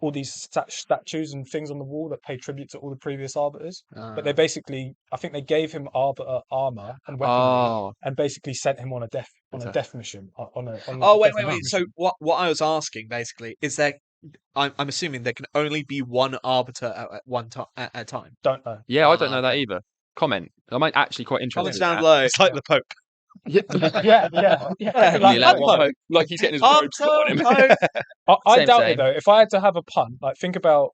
all these statues and things on the wall that pay tribute to all the previous arbiters. But they basically, I think they gave him arbiter armor and weaponry, Oh. and basically sent him on a death mission. Wait. So what I was asking basically is there. I'm assuming there can only be one arbiter at one time at a time. Don't know. Yeah, I don't know that either. Comment. I'm actually quite interested. Comments down below. It's like the Pope. Yeah. Like he's getting his robes put on him. I Same, doubt same. it though. If I had to have a punt, like think about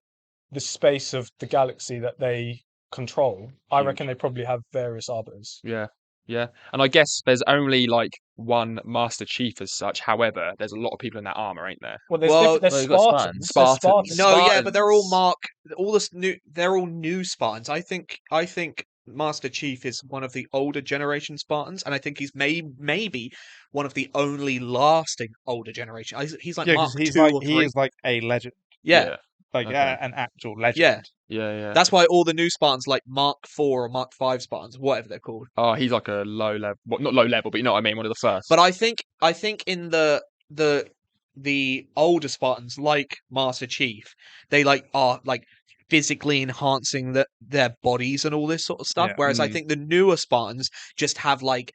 the space of the galaxy that they control. I reckon they probably have various arbiters. Yeah. And I guess there's only like one Master Chief as such. However, there's a lot of people in that armor, ain't there? Well, there's Well, there's you've got Spartans. Spartans. There's Spartans. No, yeah, Spartans. but they're all all this new. They're all new Spartans. I think Master Chief is one of the older generation Spartans, and I think he's maybe one of the only lasting older generation. He's like Yeah, Mark because II or he 3. is like a legend, Yeah, like Okay. an actual legend. yeah. Yeah. That's why all the new Spartans, like Mark IV or Mark V Spartans, whatever they're called. Oh, he's like a low level. Well, not low level, but you know what I mean. One of the first. But I think in the older Spartans, like Master Chief, they are physically enhancing their bodies and all this sort of stuff. Yeah. Whereas I think the newer Spartans just have like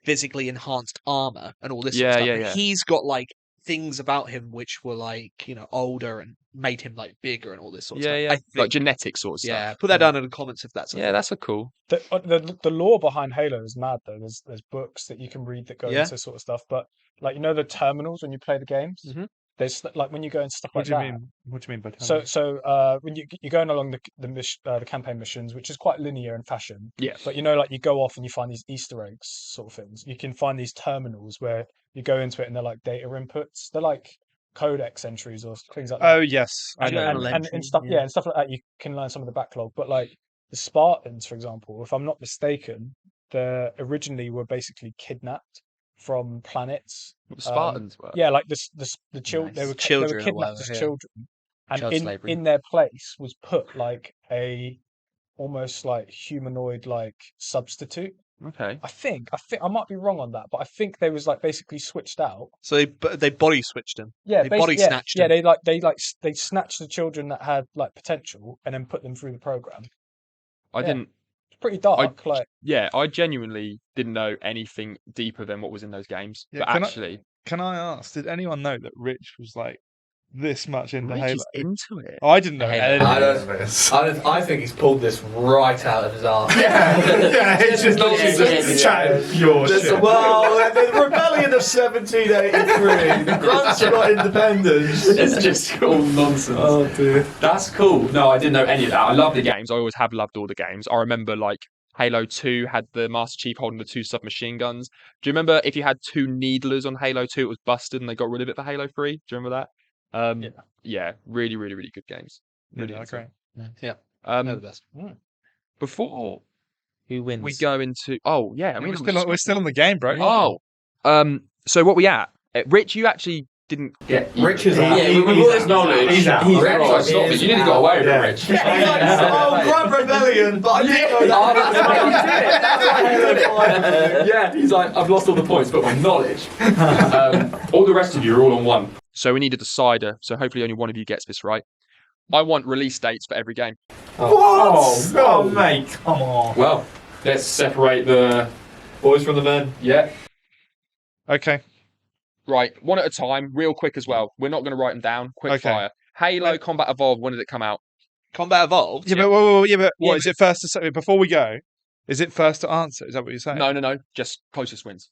physically enhanced armor and all this sort of stuff. And Yeah. he's got like things about him which were like, older and made him like bigger and all this sort of stuff. I Like think. genetic sort of stuff. Yeah, put that down in the comments if that's Yeah, that's a cool. The lore behind Halo is mad though. There's books that you can read that go Yeah. into sort of stuff. But like the terminals when you play the games, Mhm. there's like when you go into stuff What like do you that. mean? What do you mean by So terminal? when you're going along the campaign missions, which is quite linear in fashion, Yeah. but like you go off and you find these Easter eggs sort of things. You can find these terminals where you go into it and they're like data inputs. They're like codex entries or things like that. Oh yes, I know. Journal And entries, stuff, yeah. and stuff like that. You can learn some of the backlog, but like the Spartans, for example, if I'm not mistaken, they originally were basically kidnapped from planets. What the Spartans were. Yeah, like the children. Nice. They were Children or kidnapped whatever, as yeah. children, and Child slavery. in their place was put like a almost like humanoid like substitute. Okay. I think I might be wrong on that, but I think they was like basically switched out. So they body switched him. Yeah, They body snatched Yeah, him. they snatched the children that had like potential and then put them through the program. I Yeah. didn't. It's pretty dark. Like Yeah, I genuinely didn't know anything deeper than what was in those games. Yeah, but can I- actually, Can I ask? Did anyone know that Rich was like this much into Rich Halo? is into it. I didn't know. Halo. anything. I think he's pulled this right out of his arse. Yeah, it's just chatting pure shit. Well, the rebellion of 1783, the grants got independence. It's just all nonsense. Oh dear. That's cool. No, I didn't know any of that. I love the game. Games. I always have loved all the games. I remember like Halo 2 had the Master Chief holding the 2 submachine guns. Do you remember if you had 2 needlers on Halo 2, it was busted and they got rid of it for Halo 3? Do you remember that? Yeah, really, really, really good games. Really Yeah, into great. it. Yeah, they're the best. Before Who wins? we go into We're still on the game, bro. So what we at? Rich, you actually didn't. Yeah, Rich is yeah, out. with all this knowledge, He's out. Rich, like, stop it. You nearly got away with it, Rich. Oh, grab rebellion, but I didn't know Oh, that. that's why he did it. Yeah, he's like, I've lost all the points, but my knowledge. All the rest of you are all on one. So we need a decider. So hopefully only one of you gets this right. I want release dates for every game. Oh, mate, come on. Well, let's separate the Boys from the men. yeah. Okay. Right, one at a time, real quick as well. We're not going to write them down. Quick Okay. fire. Halo Combat Evolved. When did it come out? Combat Evolved. Yeah, but what Yeah, is it first to say before we go? Is it first to answer? Is that what you're saying? No. Just closest wins.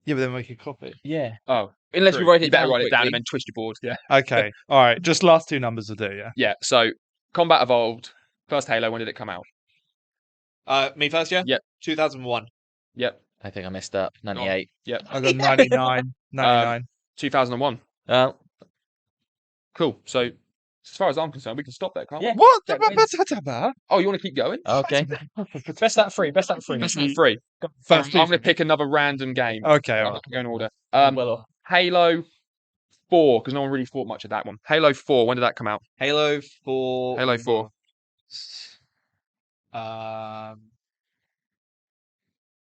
Yeah, but then we could copy. Yeah. Oh, unless we True. write it You down, better write it down quickly. and then twist your board. Yeah. Okay. All right. Just last 2 numbers will do. Yeah. Yeah. So Combat Evolved. First Halo. When did it come out? Me first, yeah. Yep. 2001. Yep. I think I messed up. 98. Yep. I got 99. 99. 2001. Oh, Cool. So As far as I'm concerned, we can stop there, can't we? Yeah. What? That wins. Oh, you want to keep going? Okay. Best out of three. Best out of three. Best of 3. First I'm going to pick another random game. Okay, I'm all not going to go in order. Well off. Halo 4, because no one really thought much of that one. Halo 4, when did that come out? Halo 4. Halo 4.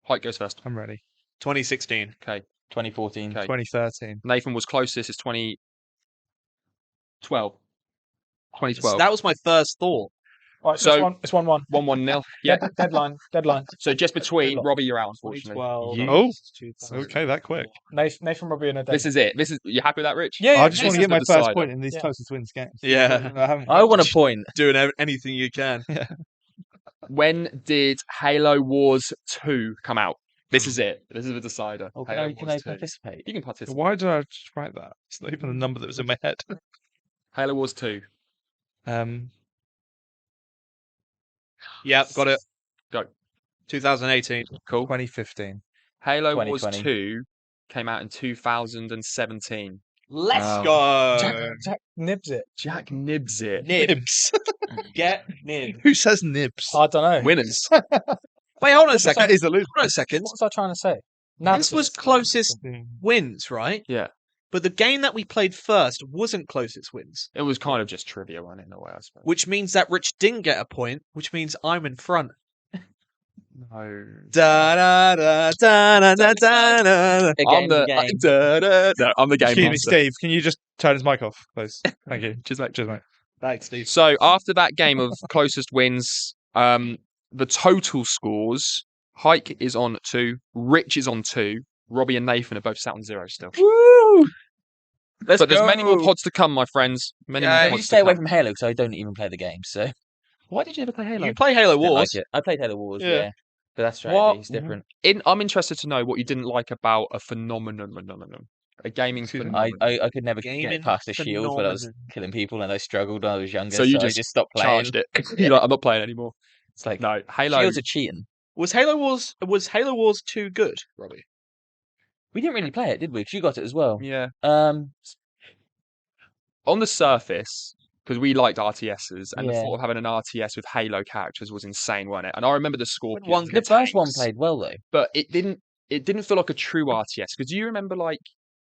Height goes first. I'm ready. 2016. Okay. 2014. Okay. 2013. Nathan was closest. It's 2012. 2012. That was my first thought. All right, So- it's 1-1. 1-1-0. Yeah. Deadline. So just between Robbie, you're out, unfortunately. 2012. Oh, okay, that quick. Nathan, Robbie, and a This is it. You happy with that, Rich? Yeah, I just want this to is get my the first decider. point in these Yeah. closest wins games. Yeah. I haven't. I want a point. Doing anything you can. When did Halo Wars 2 come out? This is it. This is the decider. Oh, Halo can I Wars 2. participate? You can participate. Why did I just write that? It's not even the number that was in my head. Halo Wars 2. Yep, got it. Go. 2018. Cool. 2015. Halo Wars 2020. 2 came out in 2017. Let's Oh. go. Jack nibs it. Jack nibs it. Nibs. Get nib. Who says nibs? I don't know. Winners. Wait, hold on a second. That is a loser. Hold on a second. What was I trying to say? This was closest wins, right? Yeah. But the game that we played first wasn't closest wins, It was kind of just trivia, wasn't it, in a way, I suppose. which means that Rich didn't get a point, which means I'm in front. No. Da da da da da da da da. I'm the No, I'm the game Excuse me, master. Steve. Can you just turn his mic off, please? Thank you. Cheers, mate. Cheers, mate. Thanks, Steve. So after that game of closest wins, the total scores: Hike is on 2, Rich is on 2, Robbie and Nathan are both sat on 0 still. Woo! Let's But there's go. many more pods to come, my friends. Many more You pods stay to away come. from Halo because I don't even play the game. So Why did you never play Halo? You play Halo don't like Wars. it. I played Halo Wars, Yeah. yeah. But that's strategy. It's different. I'm interested to know what you didn't like about a phenomenon. A gaming phenomenon. I could never Gaming get past the shield when I was phenomenon. killing people and I struggled when I was younger. So So, you I just just stopped playing. Charged it. You're like, I'm not playing anymore. It's like No, Halo. shields are cheating. Was Halo Wars 2 good, Robbie? We didn't really play it, did we? 'Cause you got it as well. Yeah. Um, On the surface, because we liked RTSs, and the Yeah. thought of having an RTS with Halo characters was insane, wasn't it? And I remember the Scorpion. the first one played well though. But it didn't feel like a true RTS. Because you remember, like,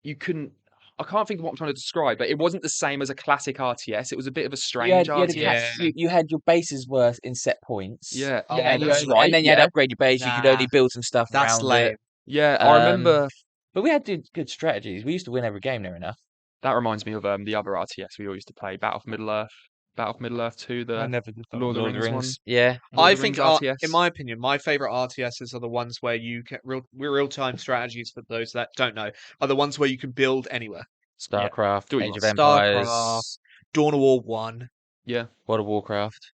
you couldn't. I can't think of what I'm trying to describe, but it wasn't the same as a classic RTS. It was a bit of a strange RTS. You had your bases were in set points. Yeah. Oh, yeah, and, that's and right. then you had to upgrade your base. You could Nah. only build some stuff That's around lame. it. Yeah, I remember. But we had good strategies. We used to win every game near enough. That reminds me of the other RTS we all used to play, Battle for Middle Earth 2, I the never did that. Lord of the Rings one. Yeah. Lord I of the think, Rings RTS. in my opinion, my favorite RTSs are the ones where you get real-time strategies. For those that don't know, are the ones where you can build anywhere. StarCraft, Do what you Age of want. Empires, StarCraft, Dawn of War 1, Yeah, World of Warcraft.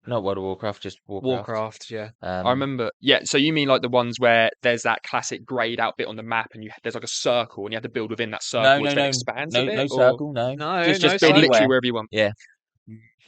Not World of Warcraft, just Warcraft. Warcraft, yeah. I remember. Yeah, so you mean like the ones where there's that classic grayed out bit on the map, and there's like a circle, and you have to build within that circle, which then expands a bit. no or circle, no. No, Just no build circle. literally anywhere. wherever you want. Yeah.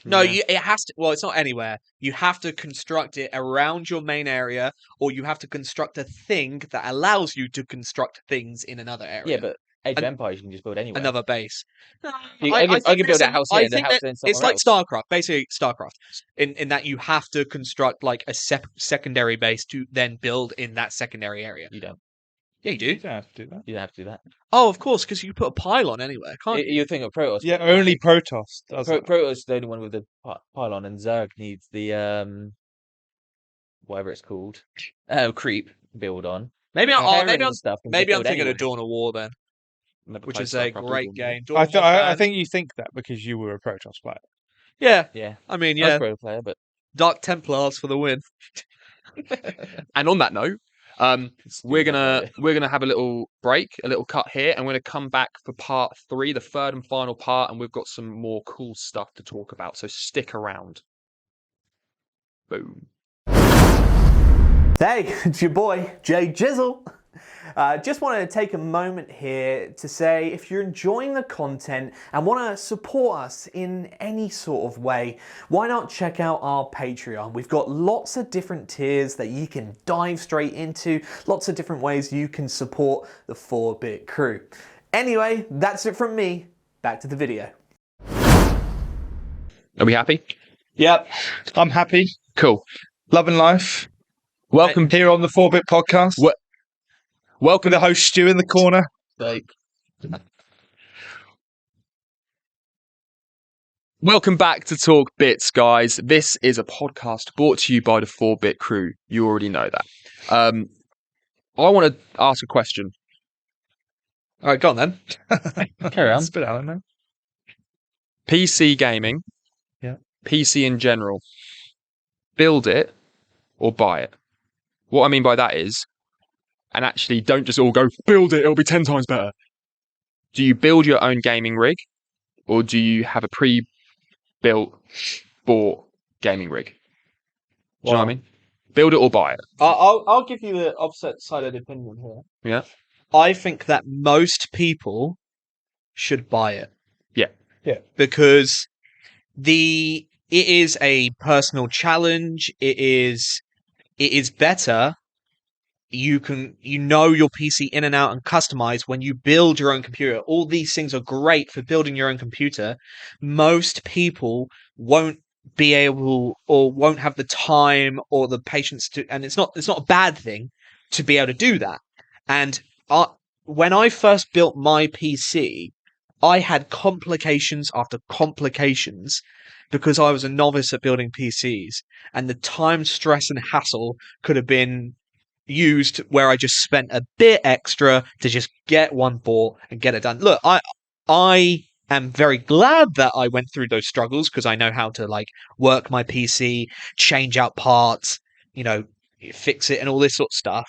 No, Yeah. it has to. Well, it's not anywhere. You have to construct it around your main area, or you have to construct a thing that allows you to construct things in another area. Yeah, but Age of An- Empires you can just build anywhere. another base. I can build a house here and a house then it's somewhere like else. StarCraft, basically StarCraft, in that you have to construct like a secondary base to then build in that secondary area. You don't. Yeah, you do. You don't have to do that. You don't have to do that. Oh, of course, because you put a pylon anywhere, can't you? You think of Protoss. Yeah, only Protoss does that. Protoss is the only one with the pylon, and Zerg needs the whatever it's called, creep build on. Maybe Terran maybe I'm and stuff can maybe just I'm build thinking of anywhere. Dawn of War then, Never which played is a StarCraft great either. game. Dawn I, of War I fan. think you think that because you were a Protoss player. Yeah, Yeah, I mean, I was yeah, a pro player, but Dark Templars for the win. And on that note, we're gonna have a little break, a little cut here, and we're gonna come back for part 3, the third and final part, and we've got some more cool stuff to talk about. So stick around. Boom. Hey, it's your boy, Jay Jizzle. Just wanted to take a moment here to say if you're enjoying the content and want to support us in any sort of way, why not check out our Patreon? We've got lots of different tiers that you can dive straight into, lots of different ways you can support the 4-Bit crew. Anyway, that's it from me. Back to the video. Are we happy? Yep, I'm happy, Cool. loving life. Welcome. Here on the 4-Bit Podcast. Welcome. With the host Stu in the corner. Welcome back to Talk Bits, guys. This is a podcast brought to you by the 4-Bit crew. You already know that. I want to ask a question. All right, go on then. Carry on. Spit out, man. PC gaming. Yeah. PC in general. Build it or buy it. What I mean by that is, and actually don't just all go, build it, it'll be 10 times better. Do you build your own gaming rig or do you have a pre-built, bought gaming rig? Do you know what I mean? Build it or buy it. I'll give you the opposite-sided opinion here. Yeah. I think that most people should buy it. Yeah. Yeah. Because it is a personal challenge. It is better. You know your PC in and out and customize when you build your own computer. All these things are great for building your own computer. Most people won't be able or won't have the time or the patience to, and it's not a bad thing to be able to do that. And when I first built my PC, I had complications after complications because I was a novice at building PCs, and the time, stress, and hassle could have been used where I just spent a bit extra to just get one bought and get it done. Look, I am very glad that I went through those struggles because I know how to like work my PC, change out parts, fix it and all this sort of stuff.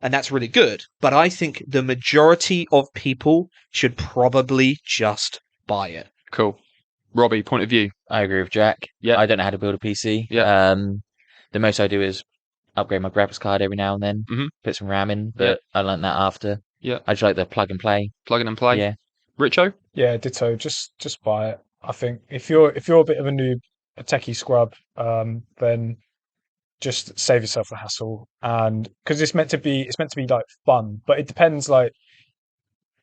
And that's really good. But I think the majority of people should probably just buy it. Cool. Robbie, point of view. I agree with Jack. Yeah. I don't know how to build a PC. Yeah. The most I do is upgrade my graphics card every now and then, put some RAM in, but I learned that after. Yeah. I just like the plug and play. Plug in and play. Yeah. Richo? Yeah, ditto. Just buy it. I think if you're a bit of a noob, a techie scrub, then just save yourself the hassle. And because it's meant to be like fun, but it depends. Like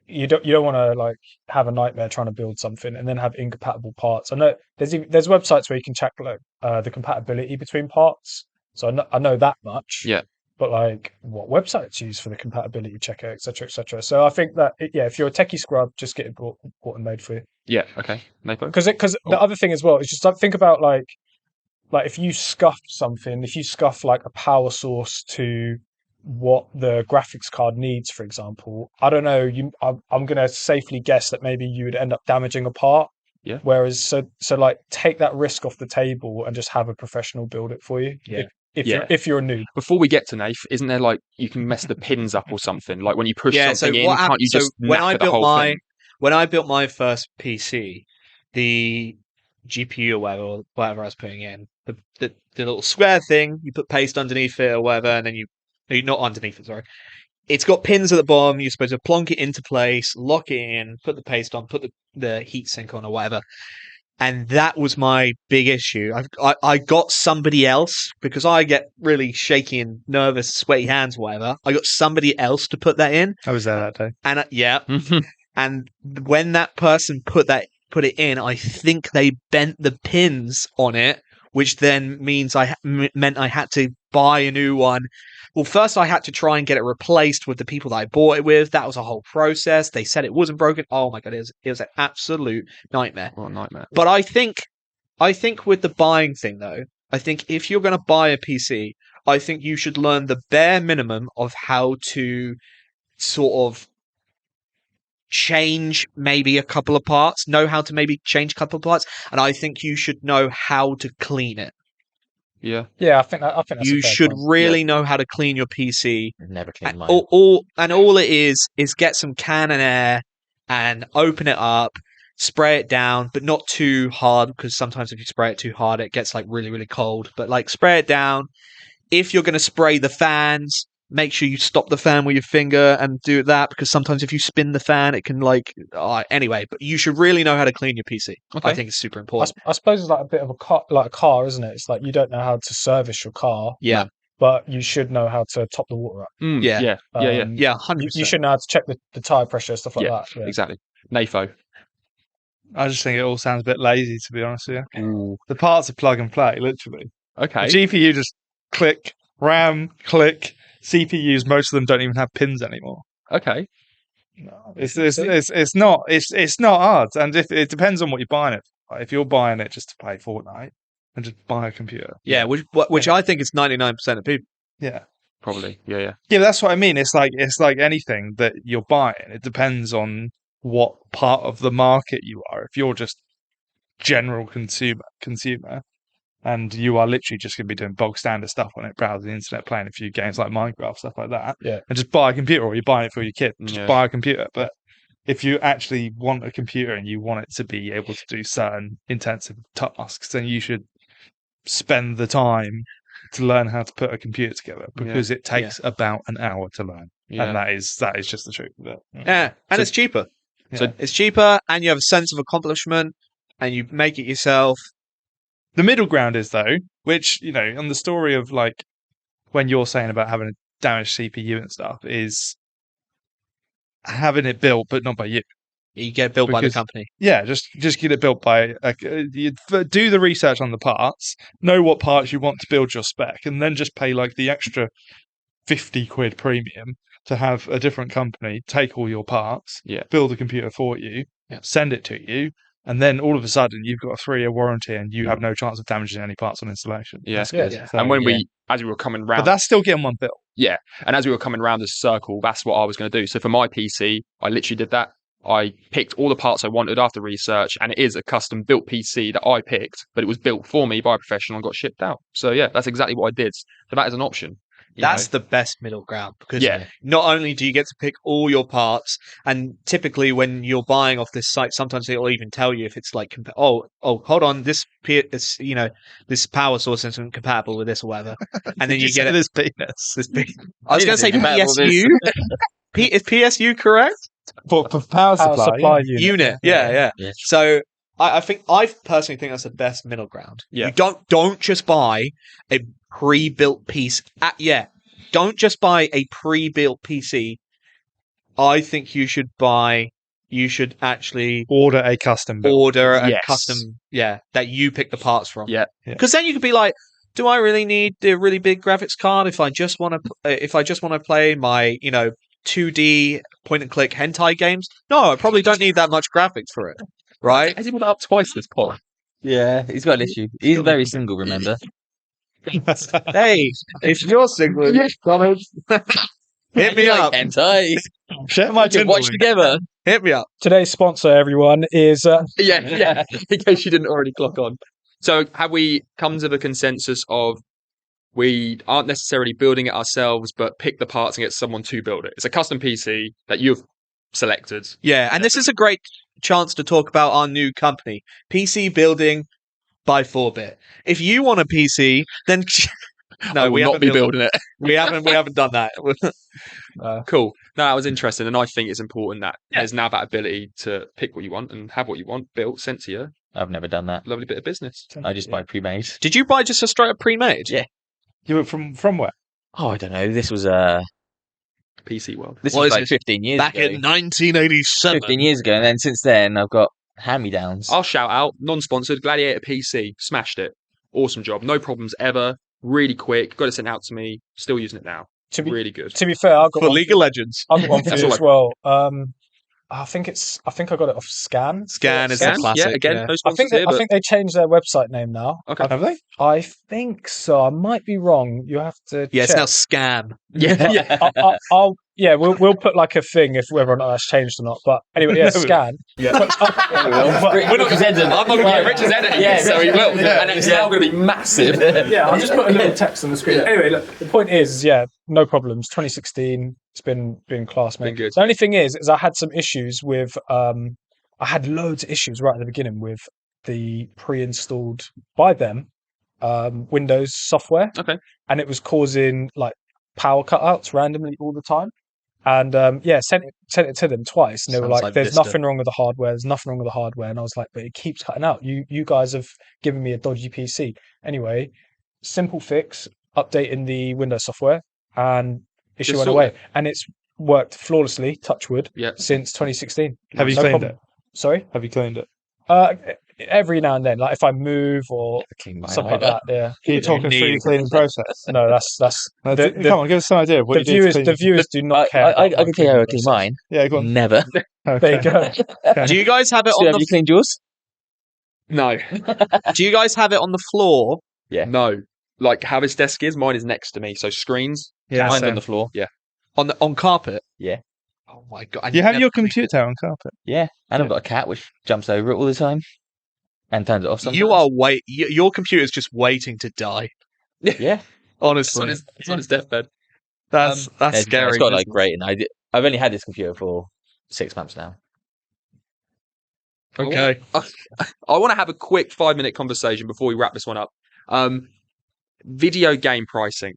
you don't want to like have a nightmare trying to build something and then have incompatible parts. I know there's websites where you can check like the compatibility between parts. So I know that much. Yeah. But like what websites use for the compatibility checker, etc., etc. So I think that if you're a techie scrub, just get it bought and made for you. Yeah. Okay. Because the other thing as well is just like think about like if you scuff something, if you scuff like a power source to what the graphics card needs, for example, I don't know. I'm going to safely guess that maybe you would end up damaging a part. Yeah. Whereas so like take that risk off the table and just have a professional build it for you. Yeah. If you're a noob. Before we get to Nath, isn't there like you can mess the pins up or something? Like when you push something in, can't you just nap the whole thing? When I built my first PC, the GPU or whatever I was putting in, the little square thing, you put paste underneath it or whatever, and then not underneath it, sorry. It's got pins at the bottom. You're supposed to plonk it into place, lock it in, put the paste on, put the heatsink on or whatever. And that was my big issue. I got somebody else, because I get really shaky and nervous, sweaty hands, whatever. I got somebody else to put that in. I was there that day. And and when that person put it in, I think they bent the pins on it, which then means meant I had to buy a new one. Well, first I had to try and get it replaced with the people that I bought it with. That was a whole process. They said it wasn't broken. Oh my God, it was an absolute nightmare. What a nightmare. But I think with the buying thing though, I think if you're going to buy a PC, I think you should learn the bare minimum of how to sort of change maybe a couple of parts, know how to maybe change a couple of parts, and I think you should know how to clean it. Yeah. Yeah, I think that's you should really know how to clean your PC. Never clean mine. All it is get some can and air and open it up, spray it down, but not too hard, because sometimes if you spray it too hard, it gets like really, really cold. But like spray it down. If you're going to spray the fans, make sure you stop the fan with your finger and do that, because sometimes if you spin the fan, it can anyway. But you should really know how to clean your PC. Okay. I think it's super important. I suppose it's like a bit of a car, isn't it? It's like you don't know how to service your car. Yeah. But you should know how to top the water up. Yeah. 100%. You should know how to check the tyre pressure, stuff like that. Yeah. Exactly. Nafo. I just think it all sounds a bit lazy, to be honest with you. Ooh. The parts are plug and play, literally. Okay. The GPU just click, RAM, click. CPUs, most of them don't even have pins anymore. Okay. No, it's not hard, and if it depends on what you're buying it for. If you're buying it just to play Fortnite, then just buy a computer. Yeah, which I think is 99% of people. Yeah, Probably. Yeah. yeah, that's what I mean. It's like anything that you're buying. It depends on what part of the market you are. If you're just general consumer, and you are literally just going to be doing bog standard stuff on it, browsing the internet, playing a few games like Minecraft, stuff like that. Yeah. And just buy a computer, or you're buying it for your kid. Just Yeah. buy a computer. But if you actually want a computer and you want it to be able to do certain intensive tasks, then you should spend the time to learn how to put a computer together, because it takes about an hour to learn. Yeah. And that is just the truth of it. Yeah, and So- it's cheaper. So It's cheaper, and you have a sense of accomplishment, and you make it yourself. the middle ground is, though, which, on the story of like when you're saying about having a damaged CPU and stuff, is having it built but not by you. You get built by the Because- company. Yeah, just get it built by. You do the research on the parts, know what parts you want to build your spec, and then just pay like the extra £50 premium to have a different company take all your parts, build a computer for you, send it to you, and then all of a sudden you've got a 3-year warranty and you have no chance of damaging any parts on installation. Yeah. That's good. Yeah. So, And when as we were coming round, but that's still getting one built. yeah, and as we were coming round this circle, that's what I was going to do. So for my PC, I literally did that. I picked all the parts I wanted after research, and it is a custom built PC that I picked, but it was built for me by a professional and got shipped out. So yeah, that's exactly what I did. So that is an option. That's the best middle ground, because Yeah. not only do you get to pick all your parts, and typically when you're buying off this site, sometimes it'll even tell you if it's like, hold on, this power source isn't compatible with this or whatever, and then you get this penis. I was going to say Compatible with PSU. Is PSU correct? For power supply Unit. Yeah. Yes. So I personally think that's the best middle ground. Yeah. You don't just buy a pre-built piece. Don't just buy a pre-built PC. I think you should actually order a custom build. order a Yes. custom, that you pick the parts from. Yeah. Because then you could be like, do I really need the really big graphics card if I just want to play my 2D point and click hentai games? No, I probably don't need that much graphics for it. Right? Has he put that up twice this pod? Yeah, he's got an issue. He's very single, remember? Hey, if you're single, hit me up. Hentai. Share my We can Tinder watch link. together. Hit me up. Today's sponsor, everyone, is Yeah. In case you didn't already clock on. So have we come to the consensus of we aren't necessarily building it ourselves, but pick the parts and get someone to build it? It's a custom PC that you've selected. Yeah, and this is a great chance to talk about our new company, PC Building by 4-Bit. If you want a PC, then I will we not haven't be built- building it. We haven't done that. Cool. No, that was interesting, and I think it's important that there's now that ability to pick what you want and have what you want built, sent to you. I've never done that. Lovely bit of business. I just buy pre-made. Did you buy just a straight up pre-made? Yeah. You were from where? Oh, I don't know. This was PC world. this What was is like it? 15 years Back ago. in 1987. 15 years ago, and then since then I've got hand-me-downs. I'll shout out, non-sponsored, Gladiator PC, smashed it. Awesome job, no problems ever, really quick, got it sent out to me, still using it now. to be Really good. to be fair, I've got For one, League of Legends. I've got one for That's you all as well. I think I got it off Scan. Scan is Scan, a classic. yeah, again, yeah. no I sponsors think here, I but think they changed their website name now. okay. Have they? I think so. I might be wrong. You have to. Yeah, it's check. now Scam. Yeah. We'll put like a thing if whether or not that's changed or not. But anyway, yeah, Scan. We're not Richard's editing. I'm not going to get Richard's editing, Yeah, so he will. yeah, And it's yeah. now going to be massive. Yeah, I'll just put a little text on the screen. Anyway, look, the point is, no problems. 2016, it's been class, mate. Been good. The only thing is I had some issues with. I had loads of issues right at the beginning with the pre-installed by them Windows software. Okay. And it was causing like power cutouts randomly all the time. And sent it to them twice, and they were Sounds like, like "There's Vista. nothing wrong with the hardware. There's nothing wrong with the hardware." And I was like, "But it keeps cutting out. You guys have given me a dodgy PC." Anyway, simple fix: updating the Windows software, and issue Just went sort away. it. And it's worked flawlessly, touch wood, Yeah. since 2016. Have you No cleaned problem. it? Sorry. Have you cleaned it? Every now and then, like if I move or Clean my something like eye. that. Yeah. Can you talk us through your cleaning process? No, that's No, the, come on, give us some idea of what the you do. to viewers. clean The your- viewers do not care. I about my can tell you how I clean cleaning mine. Yeah, go on. Never. There you go. Do you guys have it Stu, on have the? you cleaned yours? No, Do you guys have it on the floor? Yeah. no. Like how his desk is, mine is next to me. So screens. Yeah, Mine's same. on the floor. On carpet? Yeah. Oh my god! I You have never- your computer on carpet. Yeah. And I've got a cat which jumps over it all the time and turns it off sometimes. You are your computer's just waiting to die. Yeah. It's Honestly, on his deathbed. that's It's scary. got like great, and I've only had this computer for 6 months now. Okay. I want to have a quick 5-minute conversation before we wrap this one up. Video game pricing.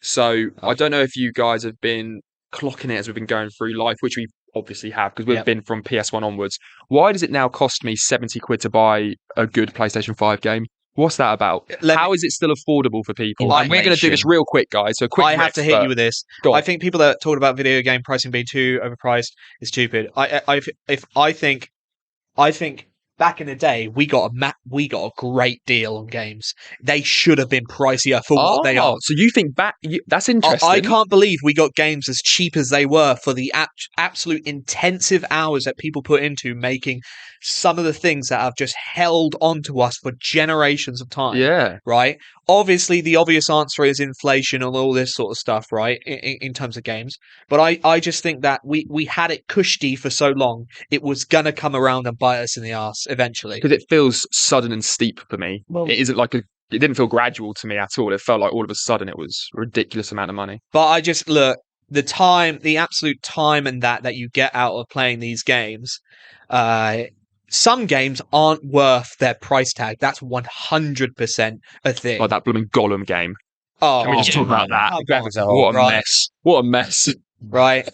So I don't know if you guys have been clocking it as we've been going through life, which we obviously have because we've Yep. been from PS1 onwards. Why does it now cost me 70 quid to buy a good PlayStation 5 game? What's that about? How is it still affordable for people? And we're going to do this Inflation. real quick, guys. So quick. I have to hit you with this. Go on. I think people that talk about video game pricing being too overpriced is stupid. I think back in the day we got a great deal on games. They should have been pricier for what they are. So you think that's interesting. I can't believe we got games as cheap as they were for the absolute intensive hours that people put into making some of the things that have just held on to us for generations of time. Yeah. Right? Obviously, the obvious answer is inflation and all this sort of stuff, right? In terms of games. But I just think that we had it cushy for so long, it was going to come around and bite us in the arse eventually. Because it feels sudden and steep for me. Well- It isn't like it didn't feel gradual to me at all. It felt like all of a sudden it was a ridiculous amount of money. But I just look the absolute time and that you get out of playing these games. Some games aren't worth their price tag. That's 100% a thing. Like that blooming Gollum game. Oh, Can we just talk about that? come The graphics on, are What a right. mess. What a mess. right?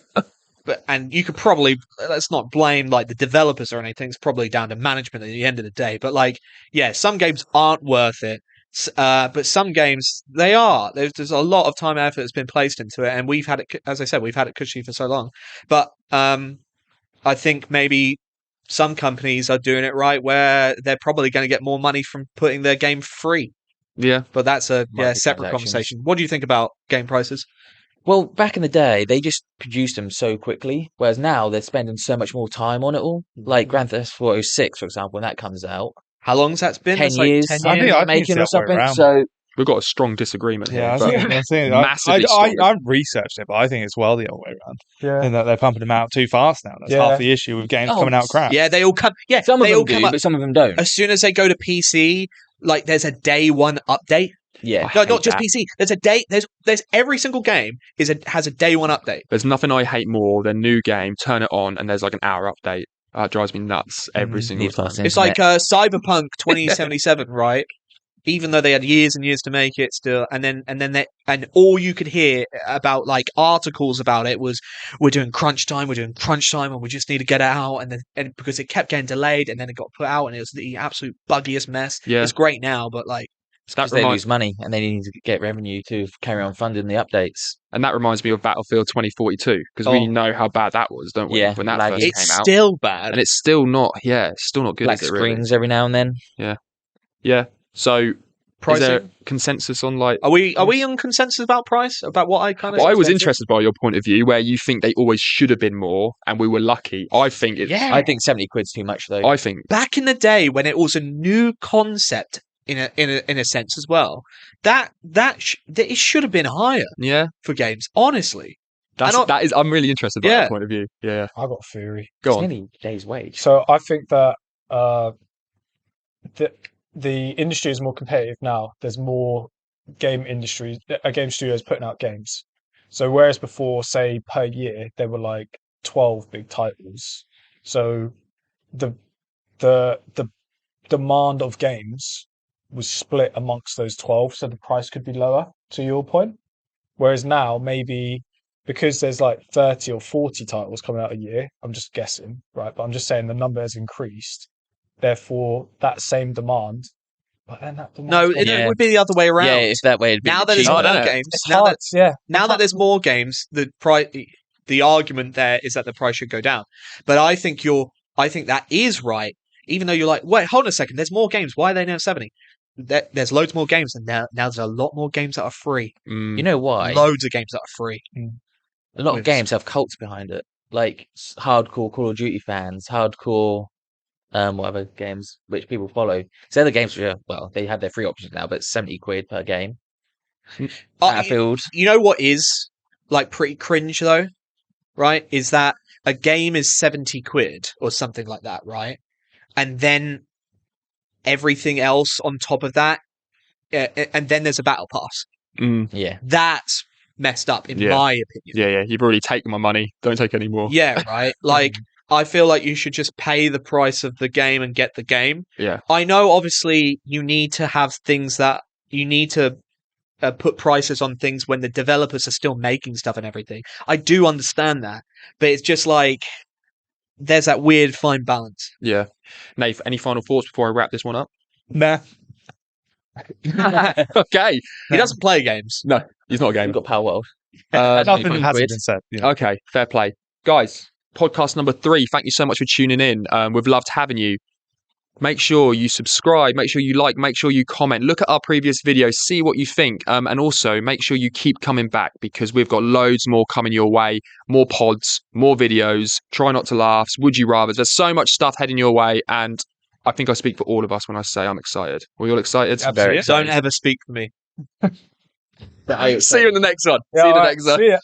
And you could probably, let's not blame like the developers or anything. It's probably down to management at the end of the day. But like, yeah, some games aren't worth it. But some games they are. There's a lot of time and effort that's been placed into it, and we've had it. As I said, we've had it cushy for so long. But I think maybe some companies are doing it right, where they're probably going to get more money from putting their game free. Yeah. But that's a separate Microtransactions. conversation. What do you think about game prices? Well, back in the day, they just produced them so quickly, whereas now they're spending so much more time on it all. Like Grand Theft Auto 6, for example, when that comes out, How long's that been? 10 It's like years, 10 I think- years. I think making or it's the other way something. around. So We've got a strong disagreement here. Yeah, I but think massively strong. I researched it, but I think it's well the other way around. Yeah. In that they're pumping them out too fast now. That's Yeah. half the issue with games Oh, coming out crap. Yeah, they all come. Yeah, some of they them all do, come up but some of them don't. as soon as they go to PC. Like there's a day one update. Yeah. No, hate not just that. PC. There's a day. There's every single game has a day one update. There's nothing I hate more than new game, turn it on, and there's like an hour update. That drives me nuts every single Need time. fast It's like internet. Cyberpunk 2077, right? Even though they had years and years to make it, still, and all you could hear about like articles about it was we're doing crunch time, and we just need to get it out, and because it kept getting delayed, and then it got put out, and it was the absolute buggiest mess. Yeah. It's great now, but like. That Because they reminds, lose money and they need to get revenue to carry on funding the updates. and that reminds me of Battlefield 2042 because we Oh. know how bad that was, don't we? Yeah, when that laggy. first It's came out, still bad. and it's still not. Yeah, it's still not good. Black is it, really? screens every now and then. Yeah. So, is Pricing. there consensus on like? Are we on consensus about price? About what I kind of? Well, I was interested by your point of view, where you think they always should have been more, and we were lucky. I think it's. Yeah. I think 70 quid's too much though. I think Back in the day when it was a new concept in a sense as well, it should have been higher yeah. for games. Honestly, That is. I'm really interested by Yeah. that point of view. Yeah. I got a theory. Go It's on. nearly a day's wage. So I think that the industry is more competitive now. There's more game studios putting out games. So whereas before, say per year, there were like 12 big titles. So the demand of games was split amongst those 12, so the price could be lower, to your point. Whereas now, maybe because there's like 30 or 40 titles coming out a year, I'm just guessing, right? But I'm just saying the number has increased. Therefore, that same demand, but then that demand. no, it would be the other way around. Yeah, it's that way. It'd be Now that there's cheaper. more games, It's now hard, that yeah. there's more games, the argument there is that the price should go down. But I think that is right Even though you're like, wait, hold on a second, there's more games. Why are they now 70? There's loads more games, and now there's a lot more games that are free. You know why? Loads of games that are free. A lot of games have cults behind it, like hardcore Call of Duty fans, hardcore whatever games which people follow. So other games which are, well, they have their free options now, but it's 70 quid per game. Battlefield. You know what is like pretty cringe though, right? Is that a game is 70 quid or something like that, right? And then everything else on top of that, and then there's a battle pass. Yeah. That's messed up in Yeah. my opinion. Yeah, you've already taken my money. Don't take any more. Yeah, right. Like I feel like you should just pay the price of the game and get the game. Yeah. I know obviously you need to have things that you need to put prices on things when the developers are still making stuff and everything. I do understand that, but it's just like there's that weird fine balance. Yeah. Nath, any final thoughts before I wrap this one up? Nah. Okay. He doesn't play games. No, he's not a We've gamer. got Power World. Nothing 20 hasn't quid. been said. You know. Okay, fair play. Guys, podcast number 3. Thank you so much for tuning in. We've loved having you. Make sure you subscribe, make sure you like, make sure you comment. Look at our previous videos, see what you think. And also make sure you keep coming back because we've got loads more coming your way. More pods, more videos, try not to laugh, would you rather. There's so much stuff heading your way. And I think I speak for all of us when I say I'm excited. Are we all excited? Absolutely. Don't ever speak for me. See you in the next one. Yeah, See you in the all right, next one. see ya.